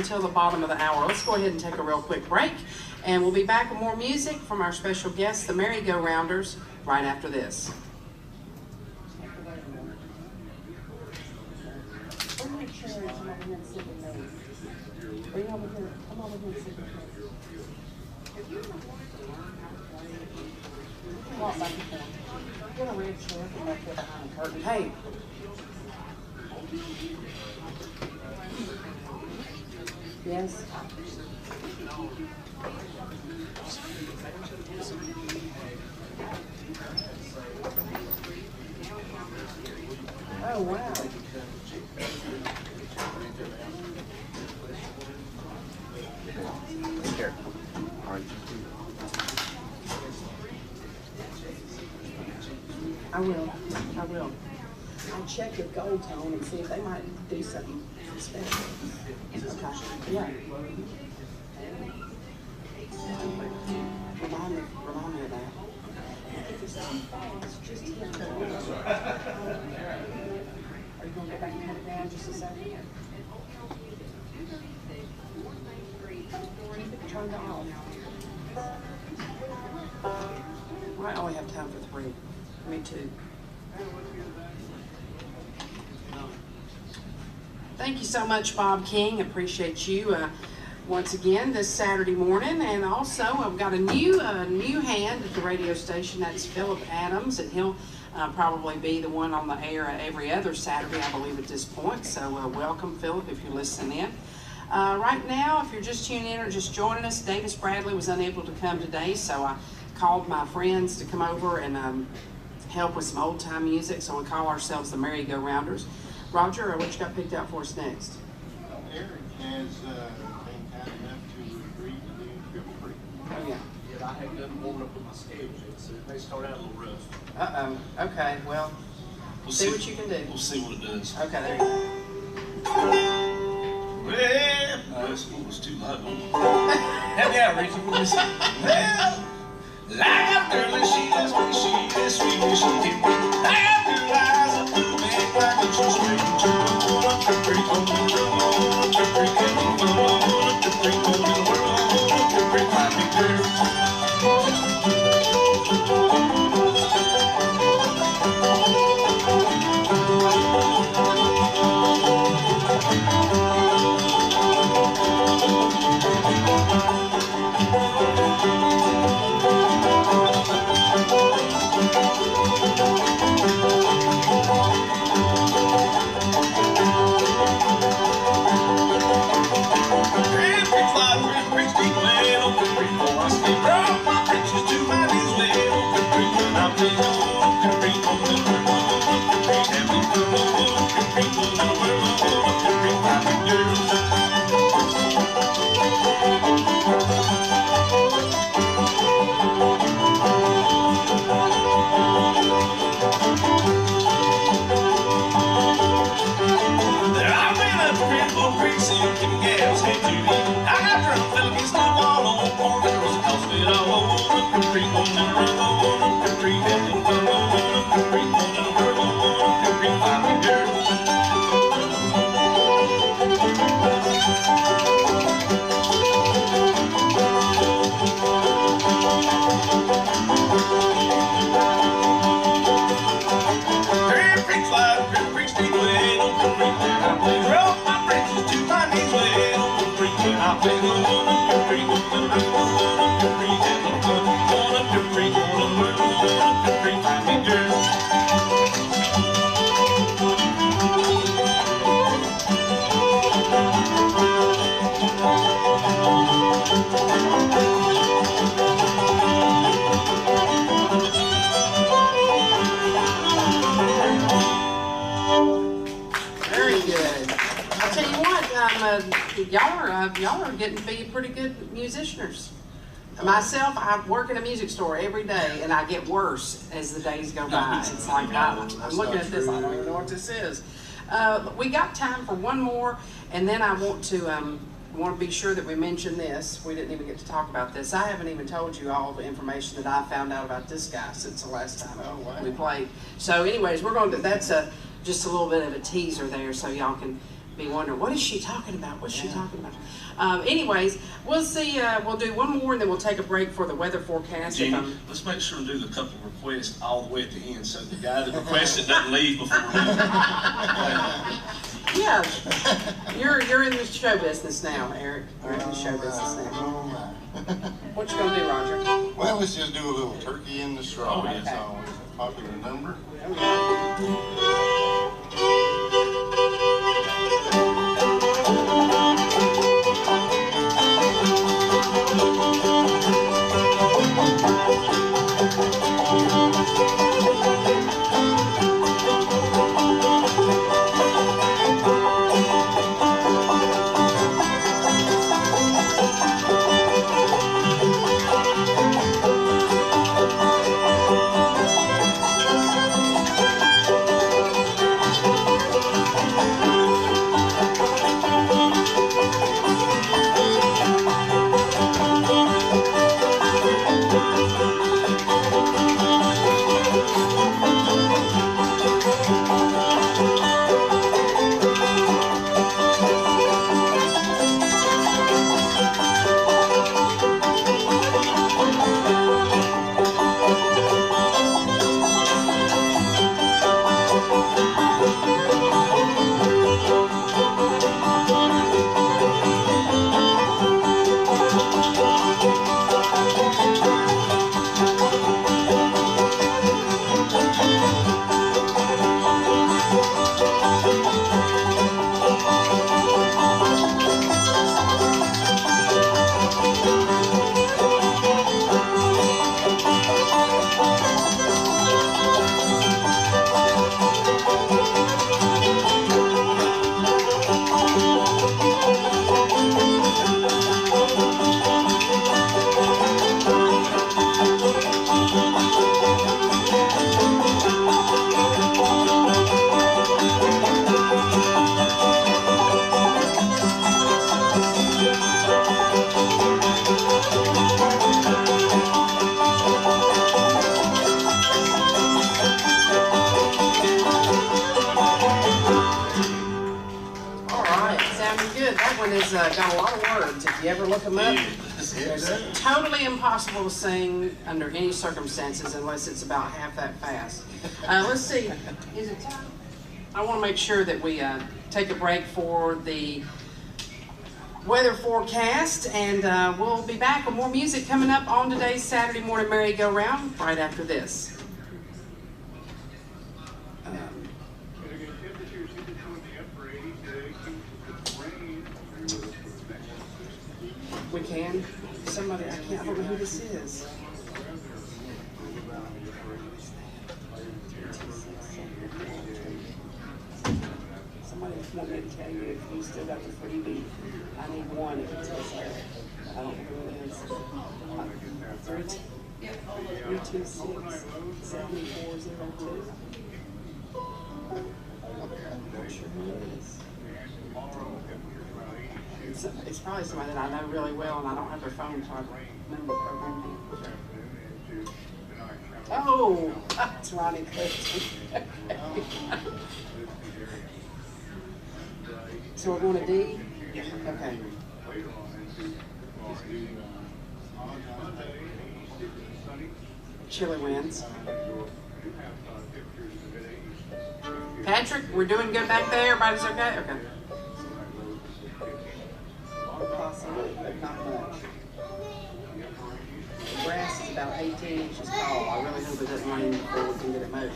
until the bottom of the hour. Let's go ahead and take a real quick break, and we'll be back with more music from our special guests, the Merry-Go-Rounders, right after this. Bring your chair and come over here and sit with me. Bring over here, come over here and sit with me. If you ever wanted to learn how to play, you can walk back and forth. Get a red chair, come back there behind the curtain. Hey. Yes. Oh, wow. Here. All right. I will. I'll check with Gold Tone and see if they might do something special. Okay. Yeah. Remind me of that. If it's too fast, just hit the Are you going to go back and cut it down just a second? Keep it turned off. I only have time for 3. Me too. Thank you so much, Bob King. Appreciate you once again this Saturday morning. And also, I've got a new hand at the radio station. That's Philip Adams, and he'll probably be the one on the air every other Saturday, I believe, at this point. So welcome, Philip, if you're listening in. Right now, if you're just tuning in or just joining us, Davis Bradley was unable to come today, so I called my friends to come over and help with some old-time music, so we call ourselves the Merry-Go-Rounders. Roger, what you got picked out for us next? Eric has been kind enough to agree to do Trip Creek. Oh, yeah. Yeah, I had nothing warmed up with my schedule yet, so it may start out a little rough. Uh-oh. Okay, well, We'll see what you can do. We'll see what it does. Okay, there you go. Well, no, this one was too low. Help me out, Richard. Well, like a girl and she is when she is sweet and she can be. I have two eyes and blue man like a true straight to the world of the freak on the world of the freak and the world of the freak on the world of the freak like me girl. Y'all are getting to be pretty good musicianers. Myself, I work in a music store every day, and I get worse as the days go by. It's like I'm looking at this, I don't even know what this is. We got time for one more, and then I want to be sure that we mention this. We didn't even get to talk about this. I haven't even told you all the information that I found out about this guy since the last time we played. So anyways, we're going to, that's just a little bit of a teaser there, so y'all can be wondering, what is she talking about? What's she talking about? Anyways, we'll see. We'll do one more, and then we'll take a break for the weather forecast. Jenny, let's make sure and do the couple requests all the way at the end, so the guy that requested doesn't leave before we leave. Yeah, you're in the show business now, Eric. You're in the show business now. What you gonna do, Roger? Well, let's just do a little turkey in the straw. Oh, yeah. That's always a popular number. Got a lot of words. If you ever look them up, Yes, it's totally impossible to sing under any circumstances unless it's about half that fast. Let's see. Is it time? I want to make sure that we take a break for the weather forecast, and we'll be back with more music coming up on today's Saturday morning merry-go-round right after this. We can. Somebody, I don't know who this is. Somebody want me to tell you if you still got the freebie. I need one if it tells her. I don't know who it is. 326-7402. I'm sure who it is. It's probably somebody that I know really well, and I don't have their phone, so I remember the program name. Oh, it's Ronnie Clifton. So we're going to D? Okay. Chili wins. Patrick, we're doing good back there? Everybody's okay? Okay. Possibly, but not much. The grass is about 18 inches tall. I really hope it doesn't rain before we can get it mowed.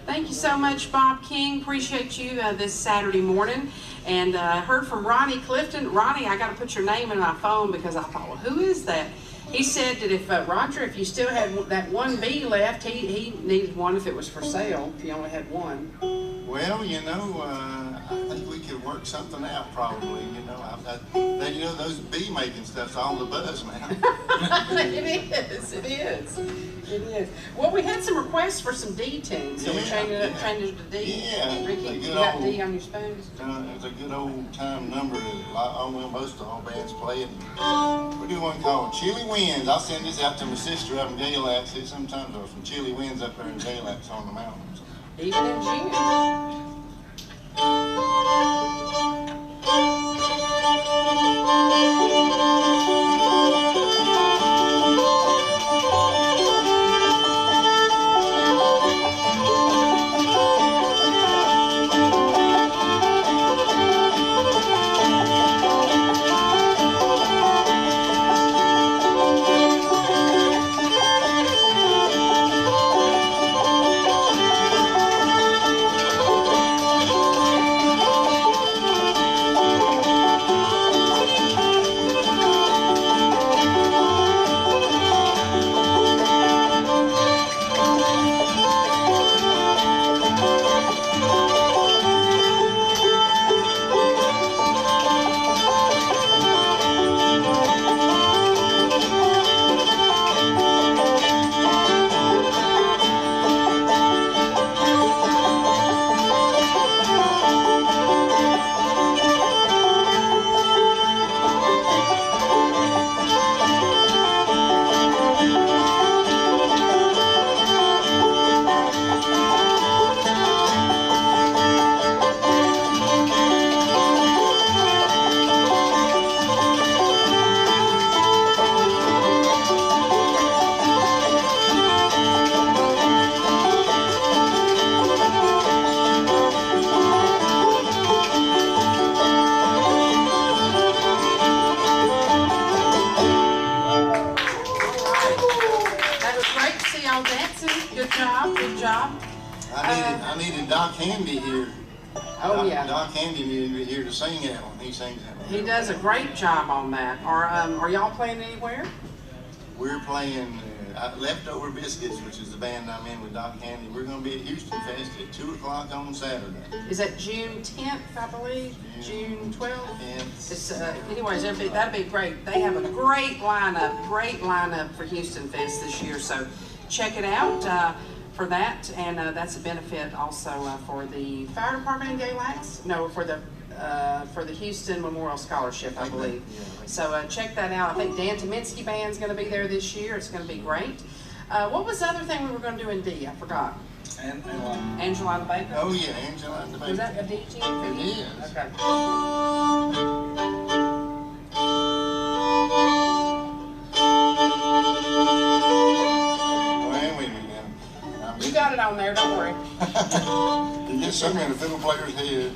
Thank you so much, Bob King. Appreciate you this Saturday morning. And I heard from Ronnie Clifton. Ronnie, I got to put your name in my phone because I thought, well, who is that? He said that if, Roger, if you still had that one bee left, he needed one if it was for sale, if you only had one. Well, I think we could work something out probably, those bee making stuff's all the buzz now. It is. Well, we had some requests for some D tunes, so we changed it to D. Yeah. Ricky, you got D on your spoons? It's a good old time number that most all bands play it. We do one called Chilly Winds. I'll send this out to my sister up in Galax. Sometimes there's some chilly winds up there in Galax on the mountains. Even in June. Good job. I needed Doc Handy here. Doc Handy needed to be here to sing that one. He sings that one. He does a great job on that. Are y'all playing anywhere? We're playing Leftover Biscuits, which is the band I'm in with Doc Handy. We're going to be at Houston Fest at 2 o'clock on Saturday. Is that June 10th, I believe? June 12th? Yeah. Anyways, that'd be great. They have a great lineup for Houston Fest this year. So check it out for that. And that's a benefit also for the fire department in Galax. No, for the Houston Memorial Scholarship, I believe. So check that out. I think Dan Tominski Band's going to be there this year. It's going to be great. What was the other thing we were going to do in D? I forgot. Angela and the Baker? Oh yeah, Angela and the Baker. Was that a D tune for you? It is. Okay. Wait a minute now. You got it on there, don't worry. You get something in the fiddle player's head.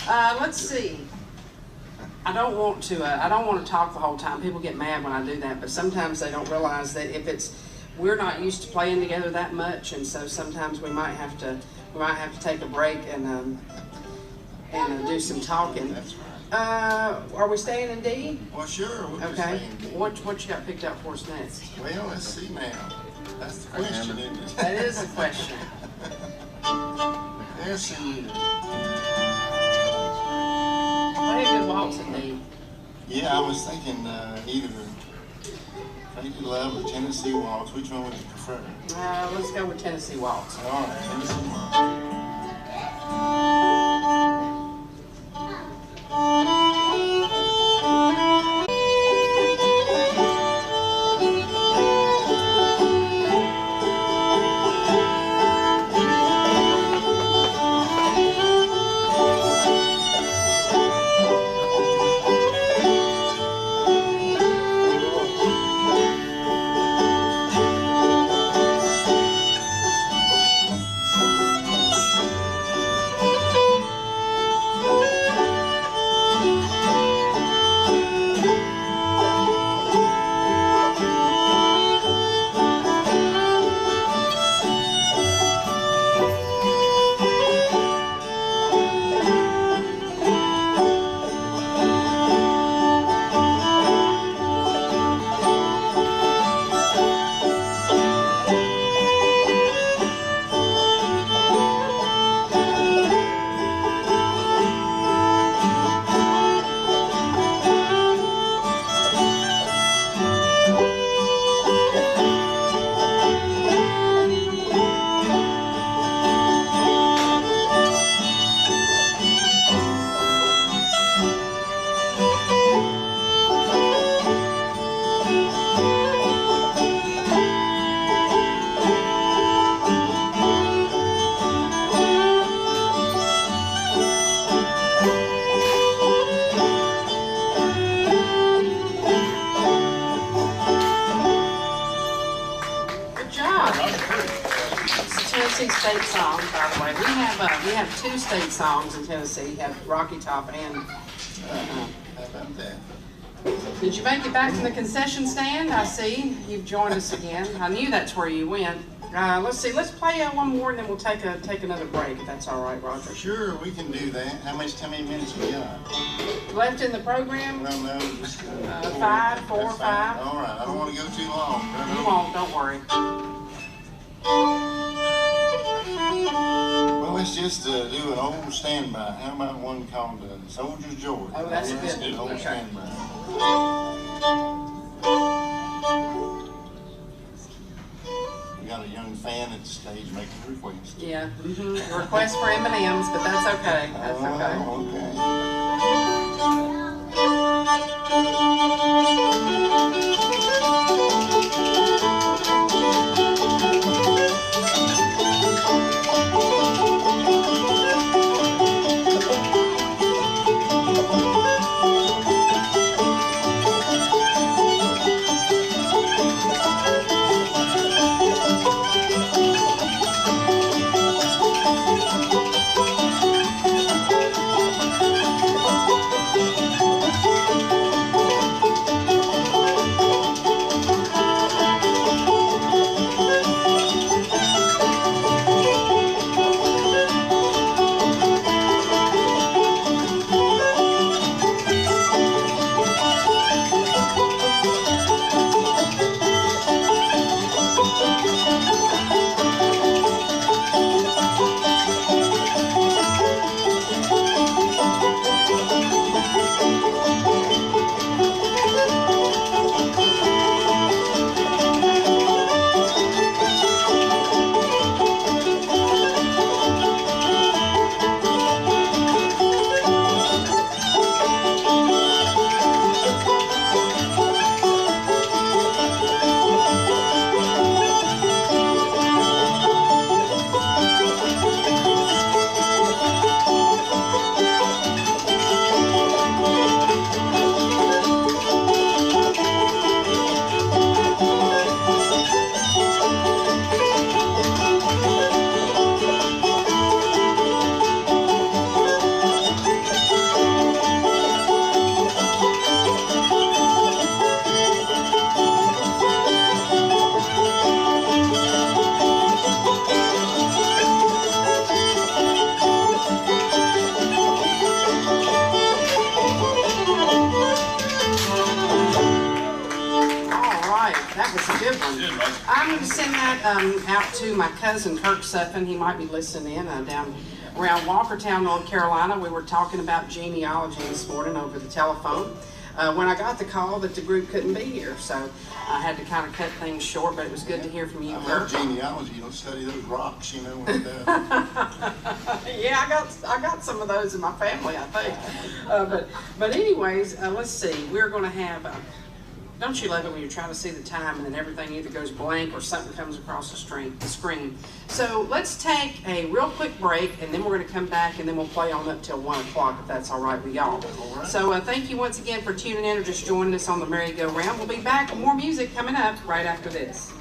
Let's see. I don't want to talk the whole time. People get mad when I do that, but sometimes they don't realize that we're not used to playing together that much, and so sometimes we might have to take a break and do some talking. That's right. Are we staying in D? Well, sure. We'll just Okay. stay in D. What you got picked up for us next? Well, let's see now. That's the question, isn't it? That is the question. Let's see. Play a good waltz at D. Yeah, I was thinking either Faded Love or Tennessee Waltz. Which one would you prefer? Let's go with Tennessee Waltz. All right, Tennessee Waltz. Tennessee state song, by the way. We have two state songs in Tennessee. We have Rocky Top and. How about that? Did you make it back from the concession stand? I see you've joined us again. I knew that's where you went. Let's see. Let's play one more, and then we'll take another break, if that's all right, Roger. Sure, we can do that. How many minutes we got? Left in the program? Well, no, just 5, 4, that's 5. fine. All right, I don't want to go too long. You won't. Don't worry. Well, let's just do an old standby. How about one called Soldier's Joy? Oh, that's a Let's good do an one. old Okay. standby. We got a young fan at the stage making requests. Yeah. Request for M&Ms, but that's okay. That's okay. send that out to my cousin Kirk Suffin. He might be listening in down around Walkertown, North Carolina. We were talking about genealogy this morning over the telephone. When I got the call that the group couldn't be here, so I had to kind of cut things short, but it was good to hear from you, I Kirk. love genealogy. You don't study those rocks, you know. And, Yeah, I got some of those in my family, I think. But anyways, let's see. We're going to have. Don't you love it when you're trying to see the time and then everything either goes blank or something comes across the screen? So let's take a real quick break, and then we're going to come back, and then we'll play on up till 1 o'clock if that's all right with y'all. So thank you once again for tuning in or just joining us on the Merry-Go-Round. We'll be back with more music coming up right after this.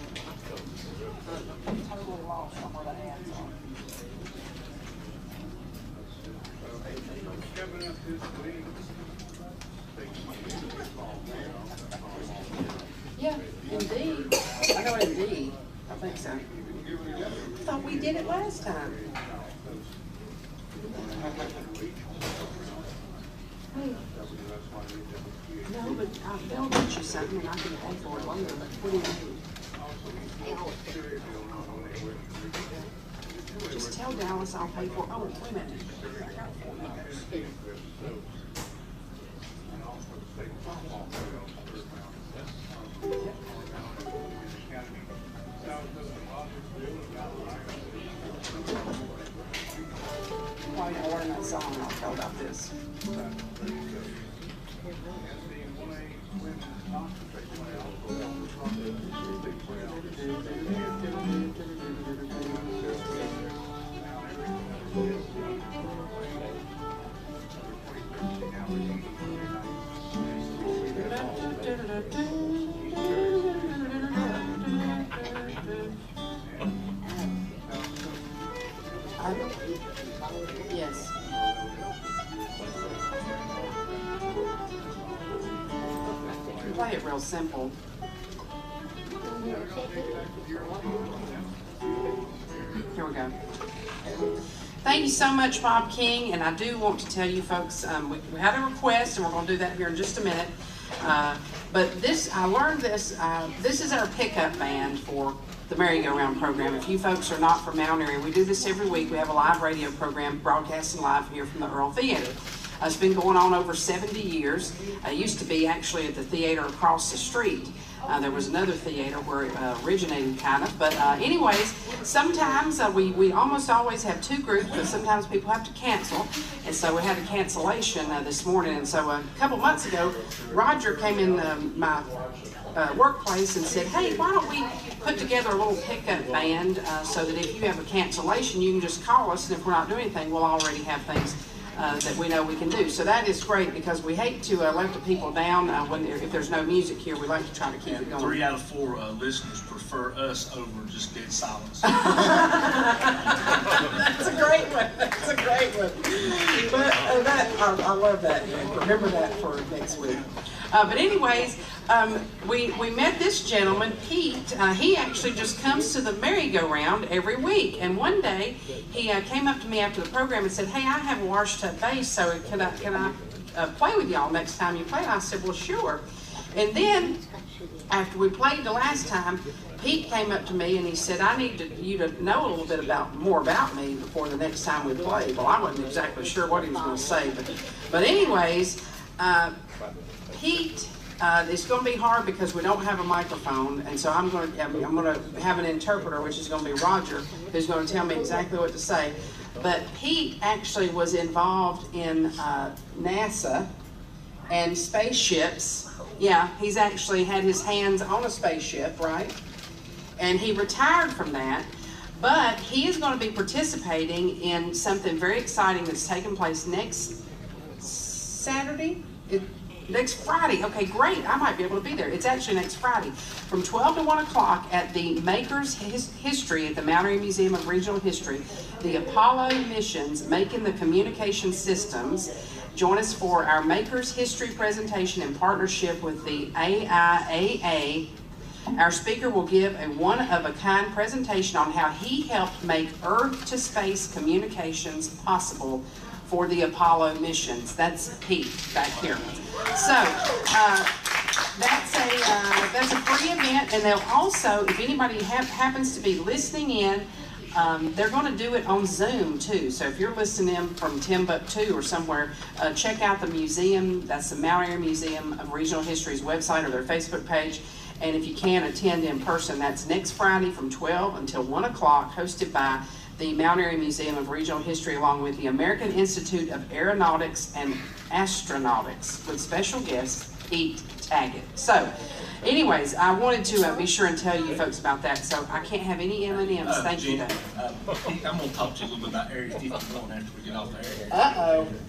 Yeah, indeed. I know indeed. I think so. I thought we did it last time. Hey. No, but they'll get you something and I can pay for it later. What do you need? Just tell Dallas I'll pay for it. Oh, wait a minute. I got it. While you're learning that song, I'll tell about this. Yes. Play it real simple. Here we go. Thank you so much, Bob King, and I do want to tell you folks, we had a request, and we're going to do that here in just a minute. But this, I learned this, this is our pickup band for the Merry-Go-Round program. If you folks are not from Mount Airy, we do this every week. We have a live radio program broadcasting live here from the Earl Theater. It's been going on over 70 years. It used to be actually at the theater across the street. There was another theater where it originated kind of, but anyways, sometimes we almost always have two groups, but sometimes people have to cancel, and so we had a cancellation this morning. And so a couple months ago, Roger came in my workplace and said, hey, why don't we put together a little pickup band so that if you have a cancellation, you can just call us, and if we're not doing anything, we'll already have things that we know we can do. So that is great because we hate to let the people down if there's no music here. We like to try to keep it going. 3 out of 4 listeners prefer us over just dead silence. That's a great one. That's a great one. But I love that. Remember that for next week. But anyways, we met this gentleman, Pete. He actually just comes to the Merry-Go-Round every week. And one day, he came up to me after the program and said, hey, I have a washed up bass, so can I play with y'all next time you play? And I said, well, sure. And then, after we played the last time, Pete came up to me and he said, I need you to know a little bit more about me before the next time we play. Well, I wasn't exactly sure what he was going to say. But anyways, Pete, it's going to be hard because we don't have a microphone, and so I'm going to have an interpreter, which is going to be Roger, who's going to tell me exactly what to say. But Pete actually was involved in NASA and spaceships. Yeah, he's actually had his hands on a spaceship, right? And he retired from that. But he is going to be participating in something very exciting that's taking place next Saturday? Next Friday. Okay, great. I might be able to be there. It's actually next Friday from 12 to 1 o'clock at the Makers History at the Mount Airy Museum of Regional History. The Apollo missions making the communication systems. Join us for our Makers History presentation in partnership with the AIAA. Our speaker will give a one-of-a-kind presentation on how he helped make Earth-to-space communications possible for the Apollo missions. That's Pete back here. So, That's a free event, and they'll also, if anybody happens to be listening in, they're going to do it on Zoom too. So if you're listening in from Timbuktu or somewhere, check out the museum. That's the Mount Airy Museum of Regional History's website or their Facebook page. And if you can attend in person, that's next Friday from 12 until 1 o'clock, hosted by the Mount Airy Museum of Regional History along with the American Institute of Aeronautics and Astronautics with special guest Pete Taggett. So anyways, I wanted to be sure and tell you folks about that. So I can't have any M&Ms. Thank you, Jenny, though. I'm gonna talk to you a little bit about Area 51 after we get off the air.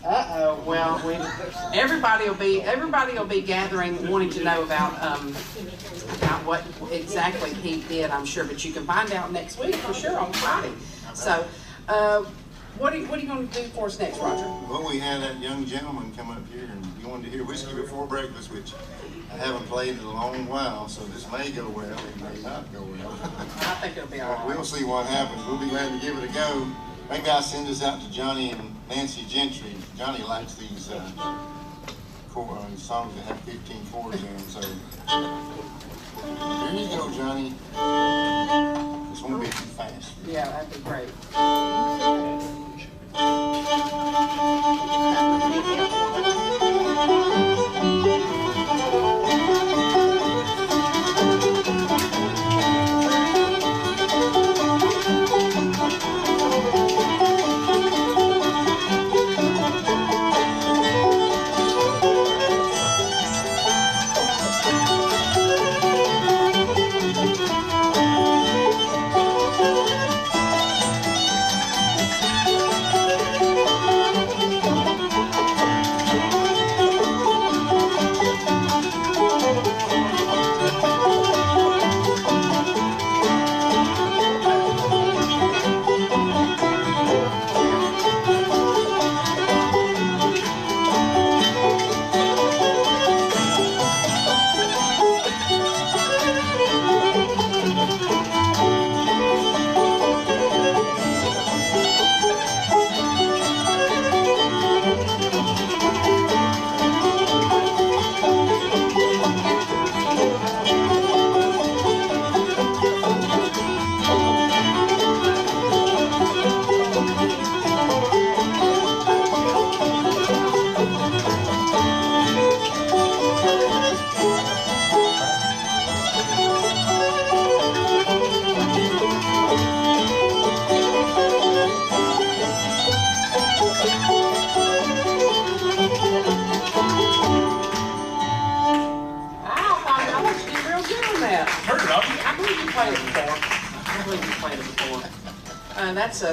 Uh-oh. Well, everybody will be gathering, wanting to know about what exactly Pete did, I'm sure. But you can find out next week for sure on Friday. So, what are you going to do for us next, Roger? Well, we had that young gentleman come up here and he wanted to hear Whiskey Before Breakfast, which I haven't played in a long while, so this may go well, it may not go well. I think it'll be all right. We'll see what happens. We'll be glad to give it a go. Maybe I'll send this out to Johnny and Nancy Gentry. Johnny likes these songs that have 15 chords in them, so there you go, Johnny. This won't be too fast. Yeah, that'd be great.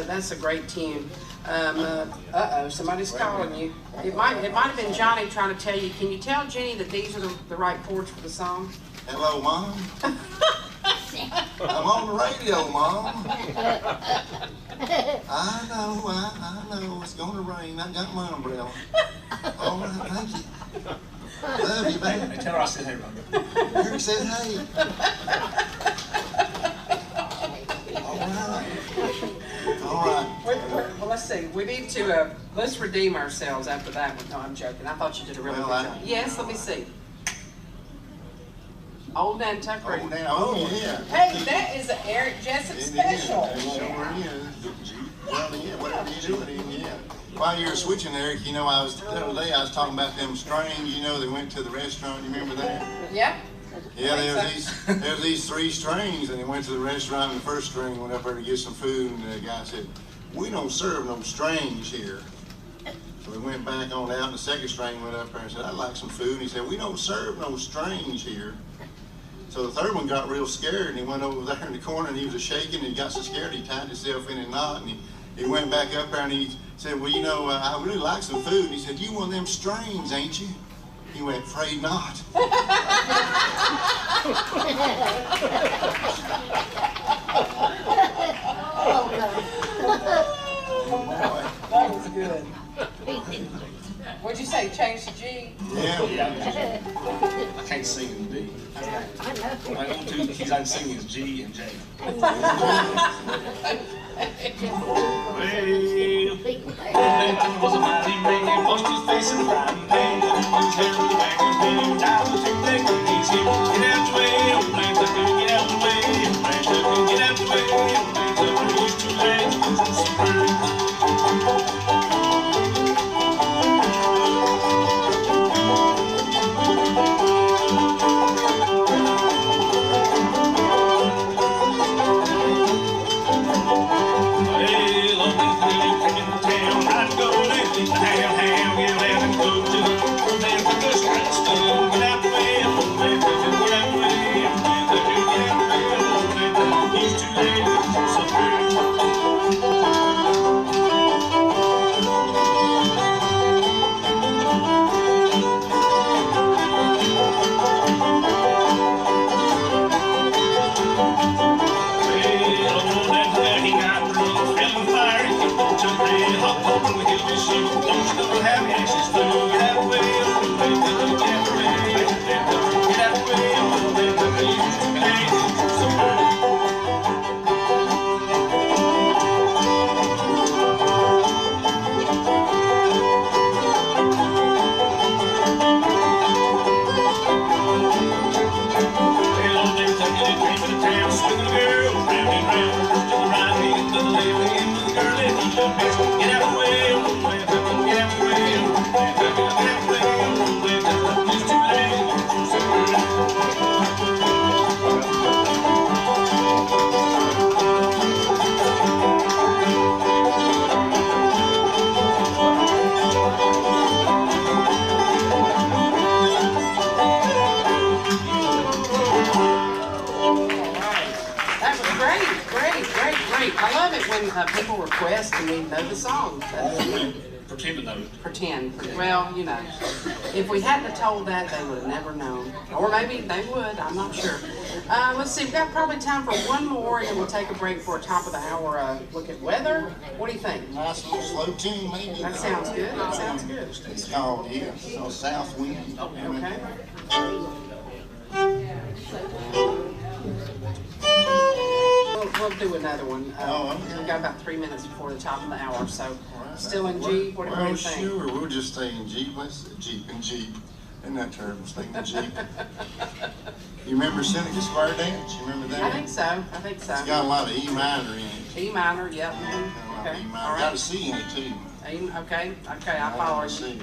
That's a great tune. Uh-oh, somebody's calling you. It might have been Johnny trying to tell you. Can you tell Jenny that these are the right chords for the song? Hello, Mom. I'm on the radio, Mom. I know, it's gonna rain. I got my umbrella. All right, thank you. Love you, baby. Hey, tell her I said hey, Roger. Eric said hey. All right. Well, let's see. We need to let's redeem ourselves after that one. No, I'm joking. I thought you did a really good job. Yes, let me see. Old Nantucket. Oh, yeah. Hey, that is an Eric Jessup special. It sure is. Well, yeah, whatever you're doing, yeah. While you were switching, Eric, the other day I was talking about them strings, they went to the restaurant. You remember that? Yeah. Yeah, there's these 3 strings, and they went to the restaurant, and the first string went up there to get some food, and the guy said, "We don't serve no strings here." So we went back on out, and the second string went up there and said, "I'd like some food." And he said, "We don't serve no strings here." So the third one got real scared, and he went over there in the corner, and he was shaking, and he got so scared he tied himself in a knot, and he went back up there, and he said, "Well, I really like some food." And he said, "You one of them strings, ain't you?" He went, "Afraid not." That was good. What'd you say, change to G? Yeah. I can't sing in D. My only two keys I can sing is G and J. Well, that was a mighty man, washed his face in the frying pan, his hair was back and bent down to the knees. Get out the way, old man Tucker, get out the way, old man Tucker, get out the way, old man Tucker, it's too late to get some birds. I love it when people request and we know the song. Pretend to know it. Pretend. Well, you know, if we hadn't have told that, they would have never known. Or maybe they would, I'm not sure. Let's see, we've got probably time for one more, and then we'll take a break for a top of the hour look at weather. What do you think? Nice little slow tune, maybe. That sounds good. That sounds good. It's called, yeah, so South Wind. Okay. We'll do another one. Okay. We've got about 3 minutes before the top of the hour, so Right. still in G. What do Well, you think? sure, we'll just stay in Jeep. Let's Jeep and Jeep. Isn't that terrible? Stay in Jeep. You remember Seneca Square Dance? You remember that? I think so. I think so. It's got a lot of E minor in it. E minor, yep. Got a lot of Okay. E All minor. Got a right. C in it too. Okay. Okay. I follow you. C.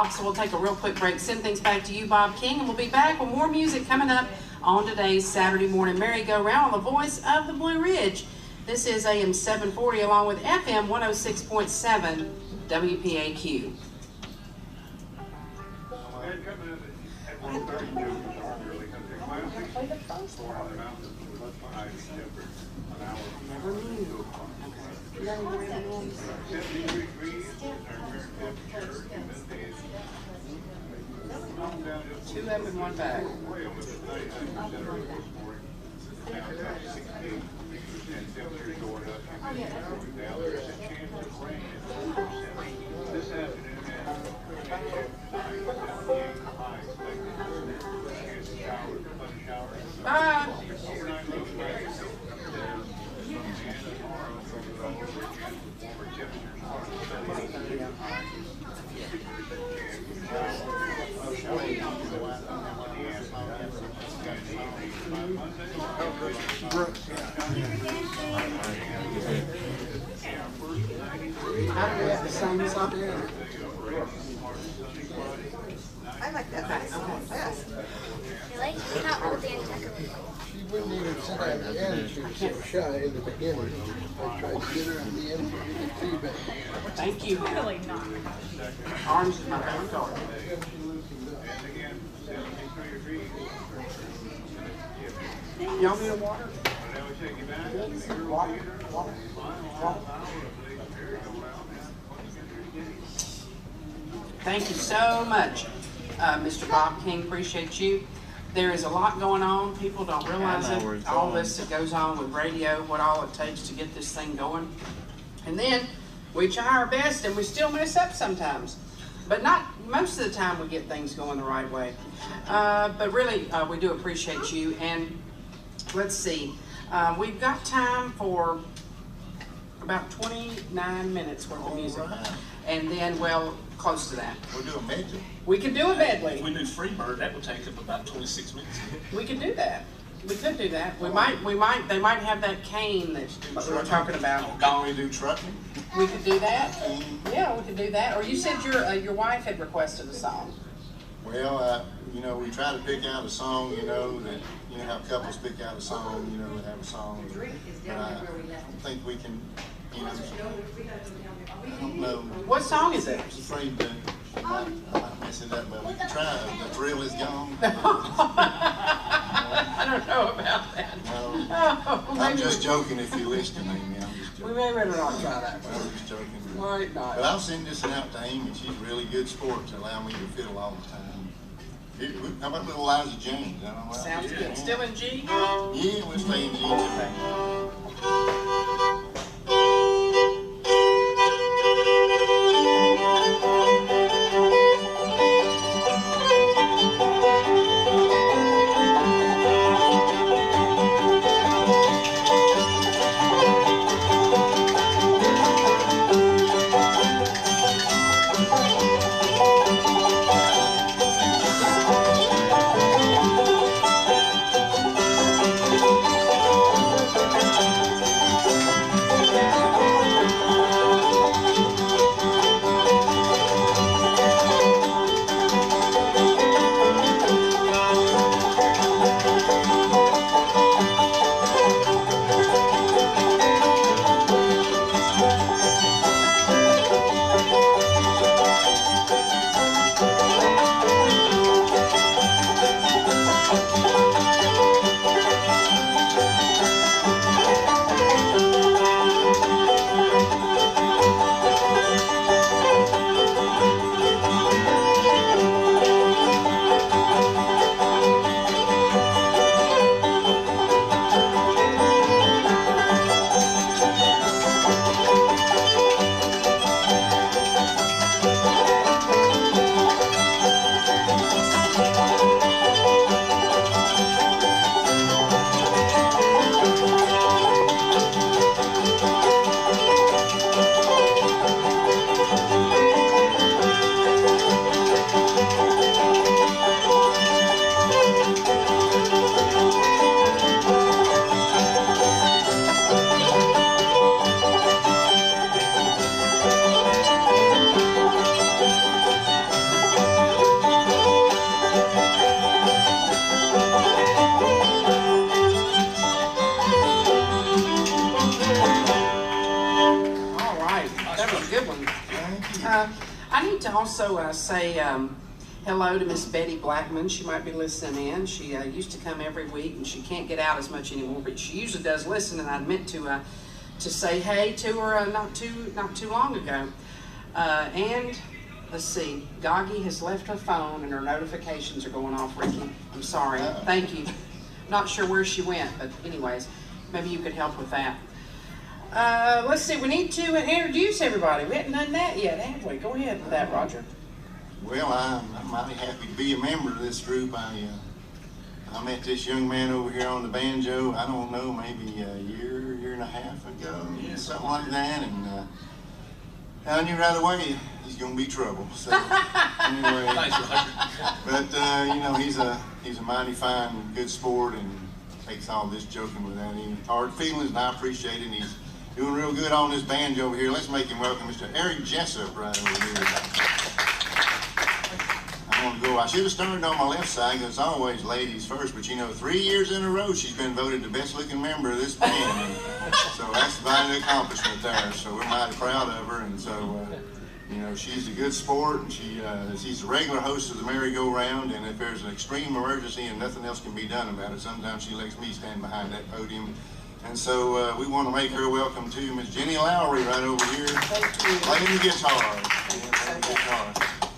o'clock, so we'll take a real quick break, send things back to you, Bob King, and we'll be back with more music coming up on today's Saturday Morning Merry-Go-Round on the voice of the Blue Ridge. This is AM 740 along with FM 106.7 WPAQ. And coming in at 1:32 was our early country classics. Born on the mountains with much behind the temper. An hour from 2 o'clock. 73 degrees is our current temperature. Humidity is down just 2 up and 1 back. way over the 99% early this morning. Now it's at 68. And temperatures going up. Humidity going down. There's a chance of rain at 4%. This afternoon and tonight, 78 high expected. Chance of showers, plenty showers. Bye. Overnight low pressure. And tomorrow, over the weekend, warmer temperatures are steady. High. 60% chance of showers. No showers on the west. How do we have to sing this up here? I like that bass. Yes. Really? How old Dan Tucker? She wouldn't even sit at the end. She was so shy in the beginning. I tried to get her at the end so she could feedback. Thank you. Really not. Orange is my favorite color. Y'all need a water? Thank you so much, Mr. Bob King. Appreciate you. There is a lot going on. People don't realize it. All this that goes on with radio, what all it takes to get this thing going. And then we try our best and we still mess up sometimes. But not most of the time we get things going the right way. But really, we do appreciate you. And let's see, we've got time for about 29 minutes worth of music. Right. And then, well, close to that. We'll do a medley. We can do a medley. If we do Freebird, that would take up about 26 minutes. We could do that. We could do that. They might have that cane that we were talking about. Can we do trucking? We could do that. Yeah, we could do that. Or you said your wife had requested a song. Well, you know, we try to pick out a song, you know, that, you know, how couples pick out a song, you know, that have a song. But I don't think we can, you know, I don't know. What song is it? I was afraid that I might mess it up, but we can try. The thrill is gone. I don't know about that. No, Oh, I'm maybe just joking if you listen to me. I'm just we joking. may better not try that I'm one. just joking. Might But not. I'll send this out to Amy. She's a really good sport to allow me to fiddle all the time. How about little Liza James? I don't know. Sounds good. Still in G? Yeah, we'll stay in G today. to also say hello to Miss Betty Blackman. She might be listening in. She used to come every week, and she can't get out as much anymore, but she usually does listen. And I meant to say hey to her not too long ago. And let's see, Goggy has left her phone, and her notifications are going off. Ricky, I'm sorry. Thank you. Not sure where she went, but anyways, maybe you could help with that. Let's see, we need to introduce everybody. We haven't done that yet, have we? Go ahead with that, Roger. Well, I'm mighty happy to be a member of this group. I met this young man over here on the banjo, I don't know, maybe a year and a half ago, something like that, and I knew right away he's going to be trouble. So anyway, but you know, he's a mighty fine, good sport, and takes all this joking without any hard feelings, and I appreciate it. And he's doing real good on this banjo over here. Let's make him welcome Mr. Eric Jessup right over here. I should have started on my left side because it's always ladies first, but you know, 3 years in a row she's been voted the best looking member of this band. So that's about an accomplishment there. So we're mighty proud of her, and so you know, she's a good sport, and she's a regular host of the Merry-Go-Round, and if there's an extreme emergency and nothing else can be done about it, sometimes she lets me stand behind that podium. And so we want to make her welcome to Miss Jenny Lowry right over here. Playing the guitar.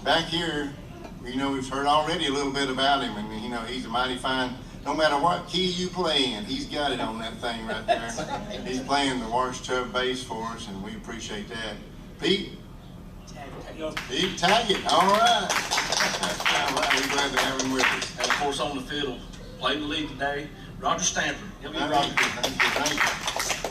Back here, you know, we've heard already a little bit about him, and you know, he's a mighty fine, no matter what key you play in, he's got it on that thing right there. He's playing the Wash Tub bass for us, and we appreciate that. Pete Taggett, all right. We're glad to have him with us. And of course, on the fiddle, playing the lead today, Roger Stanford. He'll be Thank Roger.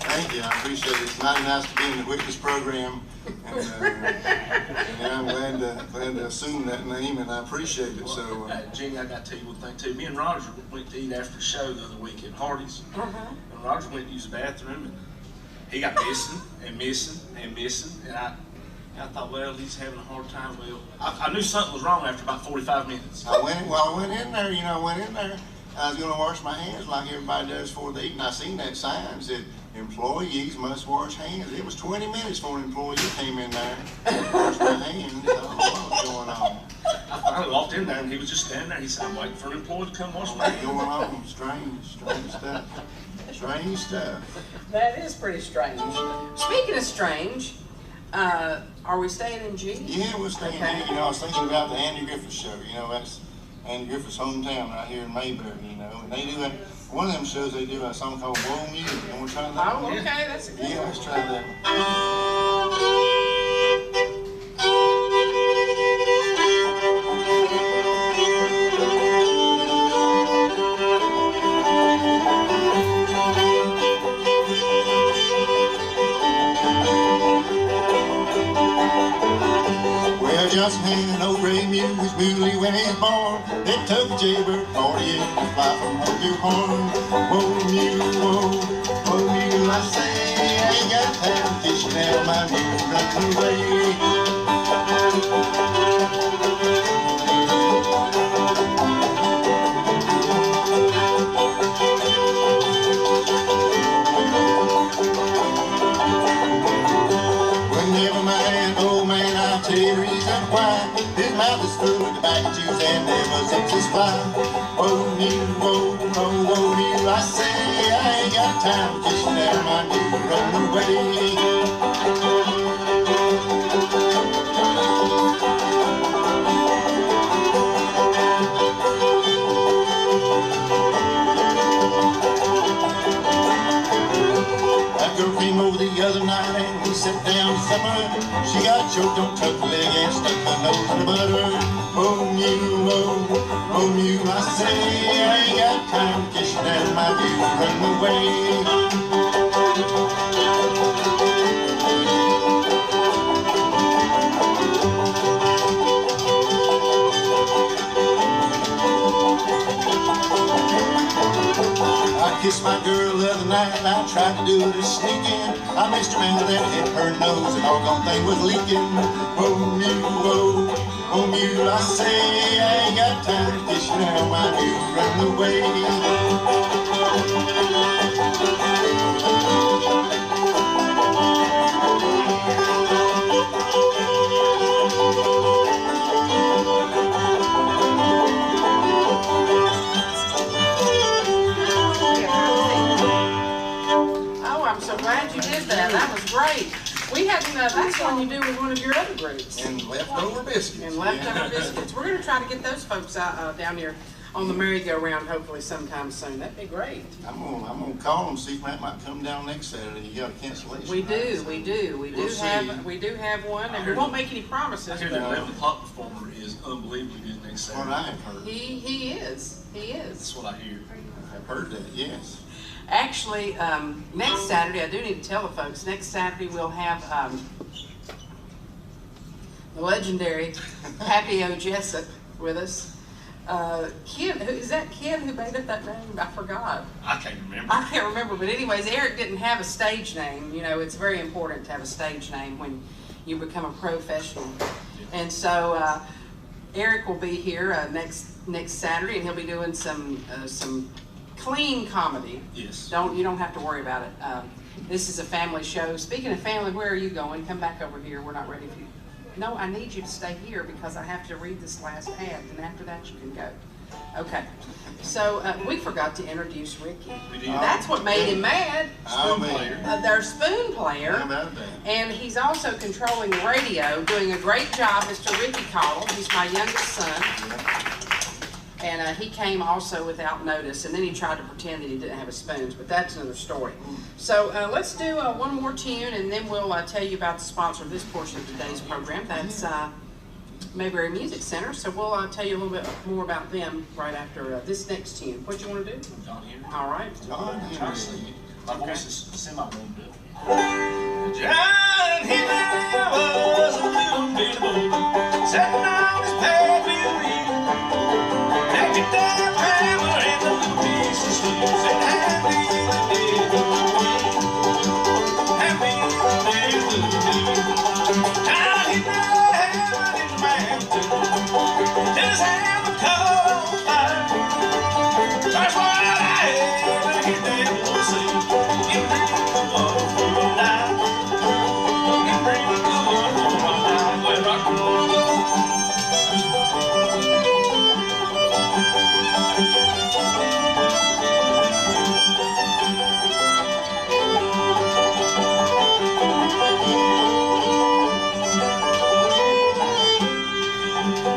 Thank you. I appreciate it. It's mighty nice to be in the witness program, and I'm glad to assume that name, and I appreciate it. So, Jenny, I got to tell you one thing too. Me and Roger went to eat after the show the other week at Hardy's, and Roger went to use the bathroom, and he got missing, and I thought, well, he's having a hard time. Well, I knew something was wrong after about 45 minutes. I went in there. You know, I was going to wash my hands like everybody does before they eat, and I seen that sign said, employees must wash hands. It was 20 minutes before an employee came in there and washed my hands. I don't know what was going on. I finally walked in there, and he was just standing there. He said, I'm waiting for an employee to come wash my hands. Going on? Strange stuff. Strange stuff. That is pretty strange. Speaking of strange, are we staying in G? Yeah, we're staying in G. You know, I was thinking about the Andy Griffith show. You know, that's Andy Griffith's hometown right here in Mayberry, you know. And they do one of them shows, they do a song called Woe Me. You want to try that? Oh, okay, that's a good one. Yeah, let's try that. Just had old gray mule was mooley when he's born. They took the jaybird 48 to fly from horn to horn. Whoa mule, whoa mule, I say, I ain't got time to kiss you now, my mule runs away. Never mind, old man, I'll tell you the reason why. His mouth is full of tobacco juice and never zips his fly. Whoa, mule, whoa, mule, I say, I ain't got time to kiss you now, my mule, run away. That girl came over the other night and we sat down to supper. She got choked on tuck leg and stuck her nose in the butter. Oh mule, I say, I ain't got time to kiss you down, my mule, run away. I kissed my girl the other night and I tried to do it a sneaking. I missed her mouth and hit her nose and all gone thing was leaking. Oh mule, I say, I ain't got time to kiss you now, my mule, run away. great. We hadn't, that's one you do with one of your other groups. And leftover biscuits. And leftover Yeah. biscuits. We're gonna try to get those folks out, down here on the merry-go-round hopefully sometime soon. That'd be great. I'm gonna call them, see if Matt might come down next Saturday. You got a cancellation. We right? do, So we do. we'll see. We do have one, and we won't make any promises. I hear the 11 o'clock performer is unbelievably good next That's what Saturday. I have heard. He is. That's what I hear. I've heard that, yes. Actually, next Saturday, I do need to tell the folks, next Saturday we'll have the legendary Happy O. Jessup with us. Ken, is that Ken who made up that name? I forgot. I can't remember. I can't remember, but anyways, Eric didn't have a stage name. You know, it's very important to have a stage name when you become a professional. And so Eric will be here next Saturday, and he'll be doing some clean comedy. Yes. You don't have to worry about it. This is a family show. Speaking of family, where are you going? Come back over here. We're not ready for you. No, I need you to stay here because I have to read this last ad, and after that you can go. Okay. So we forgot to introduce Ricky. We did. That's what made him mad. Spoon player. Their spoon player. How about that? And he's also controlling the radio, doing a great job, Mr. Ricky Cottle. He's my youngest son. And he came also without notice, and then he tried to pretend that he didn't have his spoons, but that's another story. So let's do one more tune, and then we'll tell you about the sponsor of this portion of today's program. That's Mayberry Music Center. So we'll tell you a little bit more about them right after this next tune. What you want to do? John Henry. All right. John I'm trying Henry. to sing it. My voice is semi-warmed up. John Henry was a little bitty boy, sitting on his pad with me. Now get that hammer and the little piece of steel, said happy the day will be, happy the day will be. Now he hammered in the mountain, just have a coal fire. That's what I ever hear them say. You bring the water for a night. You bring the water for a night. Where I can go.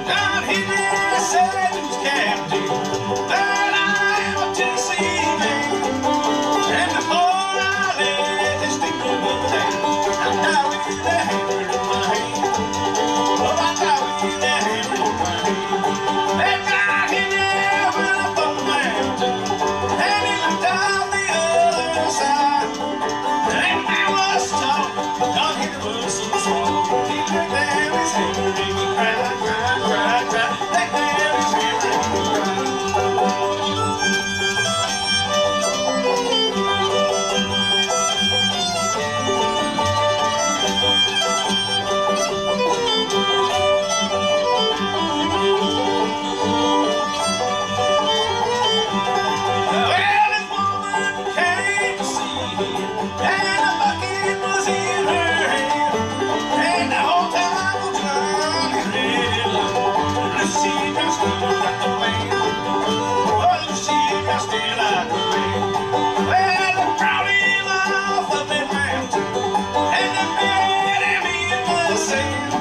Down here, said he was captain, but I am a Tennessee man. And before I let this thing move down, I'm down with the hammer in my hand. Oh, I'm down with the hammer in my hand. That guy, he never went up on the mountain, and he looked out the other side. And I was tall, John Henry was so strong. He looked down his hammer and he cried, cried, cried, cried. That man is hammer and he cried. Well, this woman came to see him, and a bucket was in her hand. And the whole time old John Henry loved Lucy dressed like the man. Oh, Lucy dressed like the man. Well, they brought him off of that mountain, and they met him in the sand.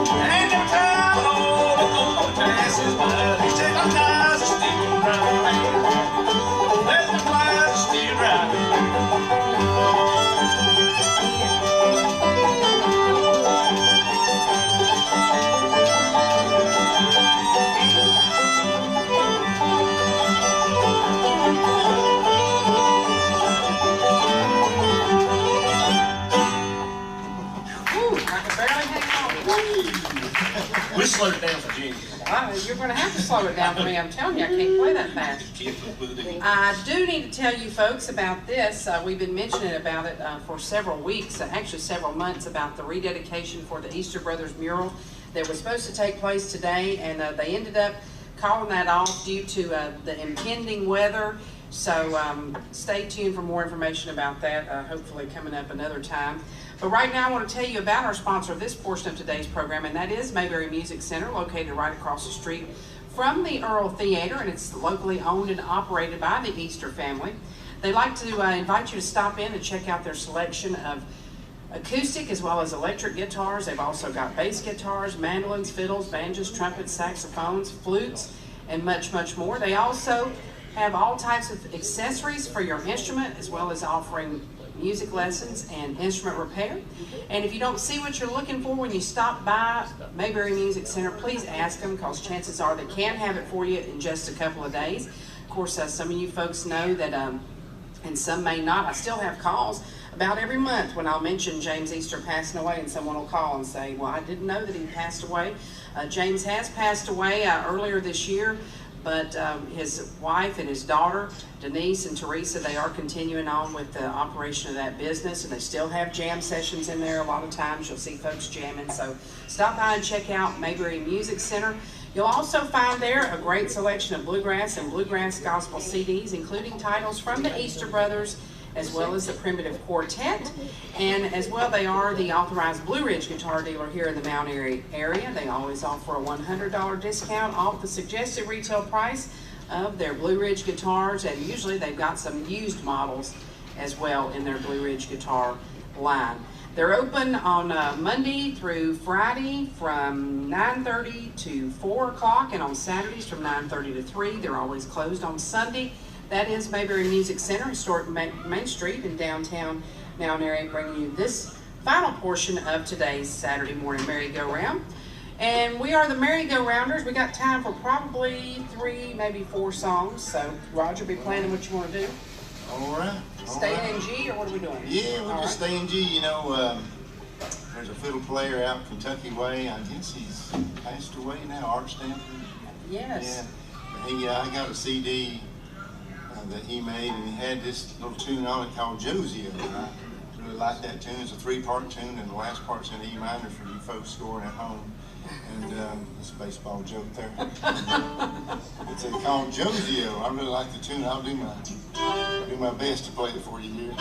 And every time old passes by, he said, "I'm not a stealing right man. There's no flies to steal right man." Whew, I can barely hang on. We slowed it down for Jenny. You're going to have to slow it down for me. I'm telling you, I can't play that fast. Keep up with it. I do need to tell you folks about this. We've been mentioning about it for several weeks, actually several months, about the rededication for the Easter Brothers mural that was supposed to take place today, and they ended up calling that off due to the impending weather. So stay tuned for more information about that, hopefully coming up another time. But right now I want to tell you about our sponsor of this portion of today's program, and that is Mayberry Music Center, located right across the street from the Earl Theater, and it's locally owned and operated by the Easter family. They'd like to invite you to stop in and check out their selection of acoustic as well as electric guitars. They've also got bass guitars, mandolins, fiddles, banjos, trumpets, saxophones, flutes, and much, much more. They also have all types of accessories for your instrument, as well as offering music lessons and instrument repair. And if you don't see what you're looking for when you stop by Mayberry Music Center, please ask them, because chances are they can have it for you in just a couple of days. Of course, some of you folks know that, and some may not, I still have calls about every month when I'll mention James Easter passing away, and someone will call and say, well, I didn't know that he passed away. James has passed away earlier this year, but his wife and his daughter, Denise and Teresa, they are continuing on with the operation of that business, and they still have jam sessions in there. A lot of times you'll see folks jamming, so stop by and check out Mayberry Music Center. You'll also find there a great selection of bluegrass and bluegrass gospel CDs, including titles from the Easter Brothers, as well as the Primitive Quartet, and as well they are the authorized Blue Ridge guitar dealer here in the Mount Airy area. They always offer a $100 discount off the suggested retail price of their Blue Ridge guitars, and usually they've got some used models as well in their Blue Ridge guitar line. They're open on Monday through Friday from 9:30 to 4 o'clock, and on Saturdays from 9:30 to 3. They're always closed on Sunday. That is Mayberry Music Center, historic Main Street in downtown Mount Airy, bringing you this final portion of today's Saturday morning merry-go-round. And we are the merry-go-rounders. We got time for probably 3, maybe 4 songs. So, Roger, be planning what you want to do. All right. Staying in G, or what are we doing? Yeah, we'll just stay in G. You know, there's a fiddle player out Kentucky way. I guess he's passed away now, Art Stanford. Yes. Yeah. I got a CD that he made, and he had this little tune on it called Josie. I really like that tune. It's a 3-part tune, and the last part's in E minor for you folks scoring at home. And it's a baseball joke there. It's called Josie. I really like the tune. I'll do my best to play it for you here.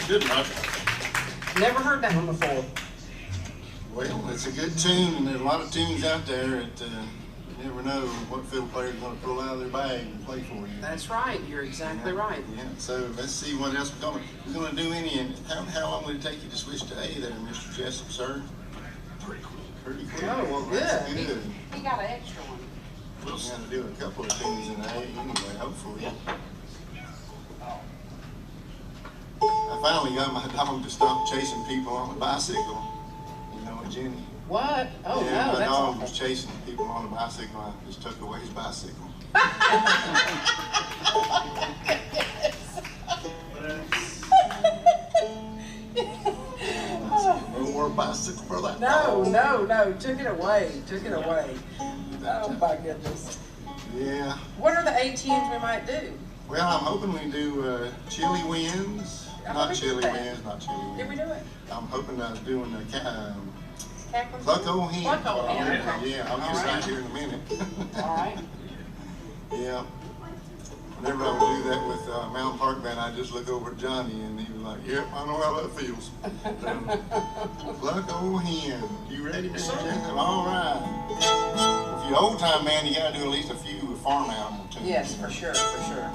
Good, Roger. Never heard that one before. Well, it's a good tune, and there's a lot of tunes out there that you never know what fiddle player is going to pull out of their bag and play for you. That's right. You're exactly right. Yeah. So let's see what else we're going to do. How long would it take you to switch to A there, Mr. Jessup, sir? Pretty quick. Oh, well, good. That's good. He got an extra one. We'll have to do a couple of tunes in A anyway, hopefully. I finally got my dog to stop chasing people on a bicycle. You know, Jenny. What? Oh Yeah, no, my that's dog awful. was chasing people on a bicycle. I just took away his bicycle. No more bicycle for that No, dog. no, took it away, Oh my goodness. Yeah. What are the 18s we might do? Well, I'm hoping we do chili winds. I thought Not we did chili that. winds, not chili winds. Did we do it? I'm hoping doing the Cackling? pluck old hen. Pluck old hen, okay. Yeah, I'll get All right. right here in a minute. All right. Yeah. Whenever I would do that with Mountain Park Band, I'd just look over at Johnny and he was like, yep, I know how that feels. Pluck old hen. You ready, Mr. Jacob? All right. If you're old time man, you gotta do at least a few farm animal tunes. Yes, for sure, for sure.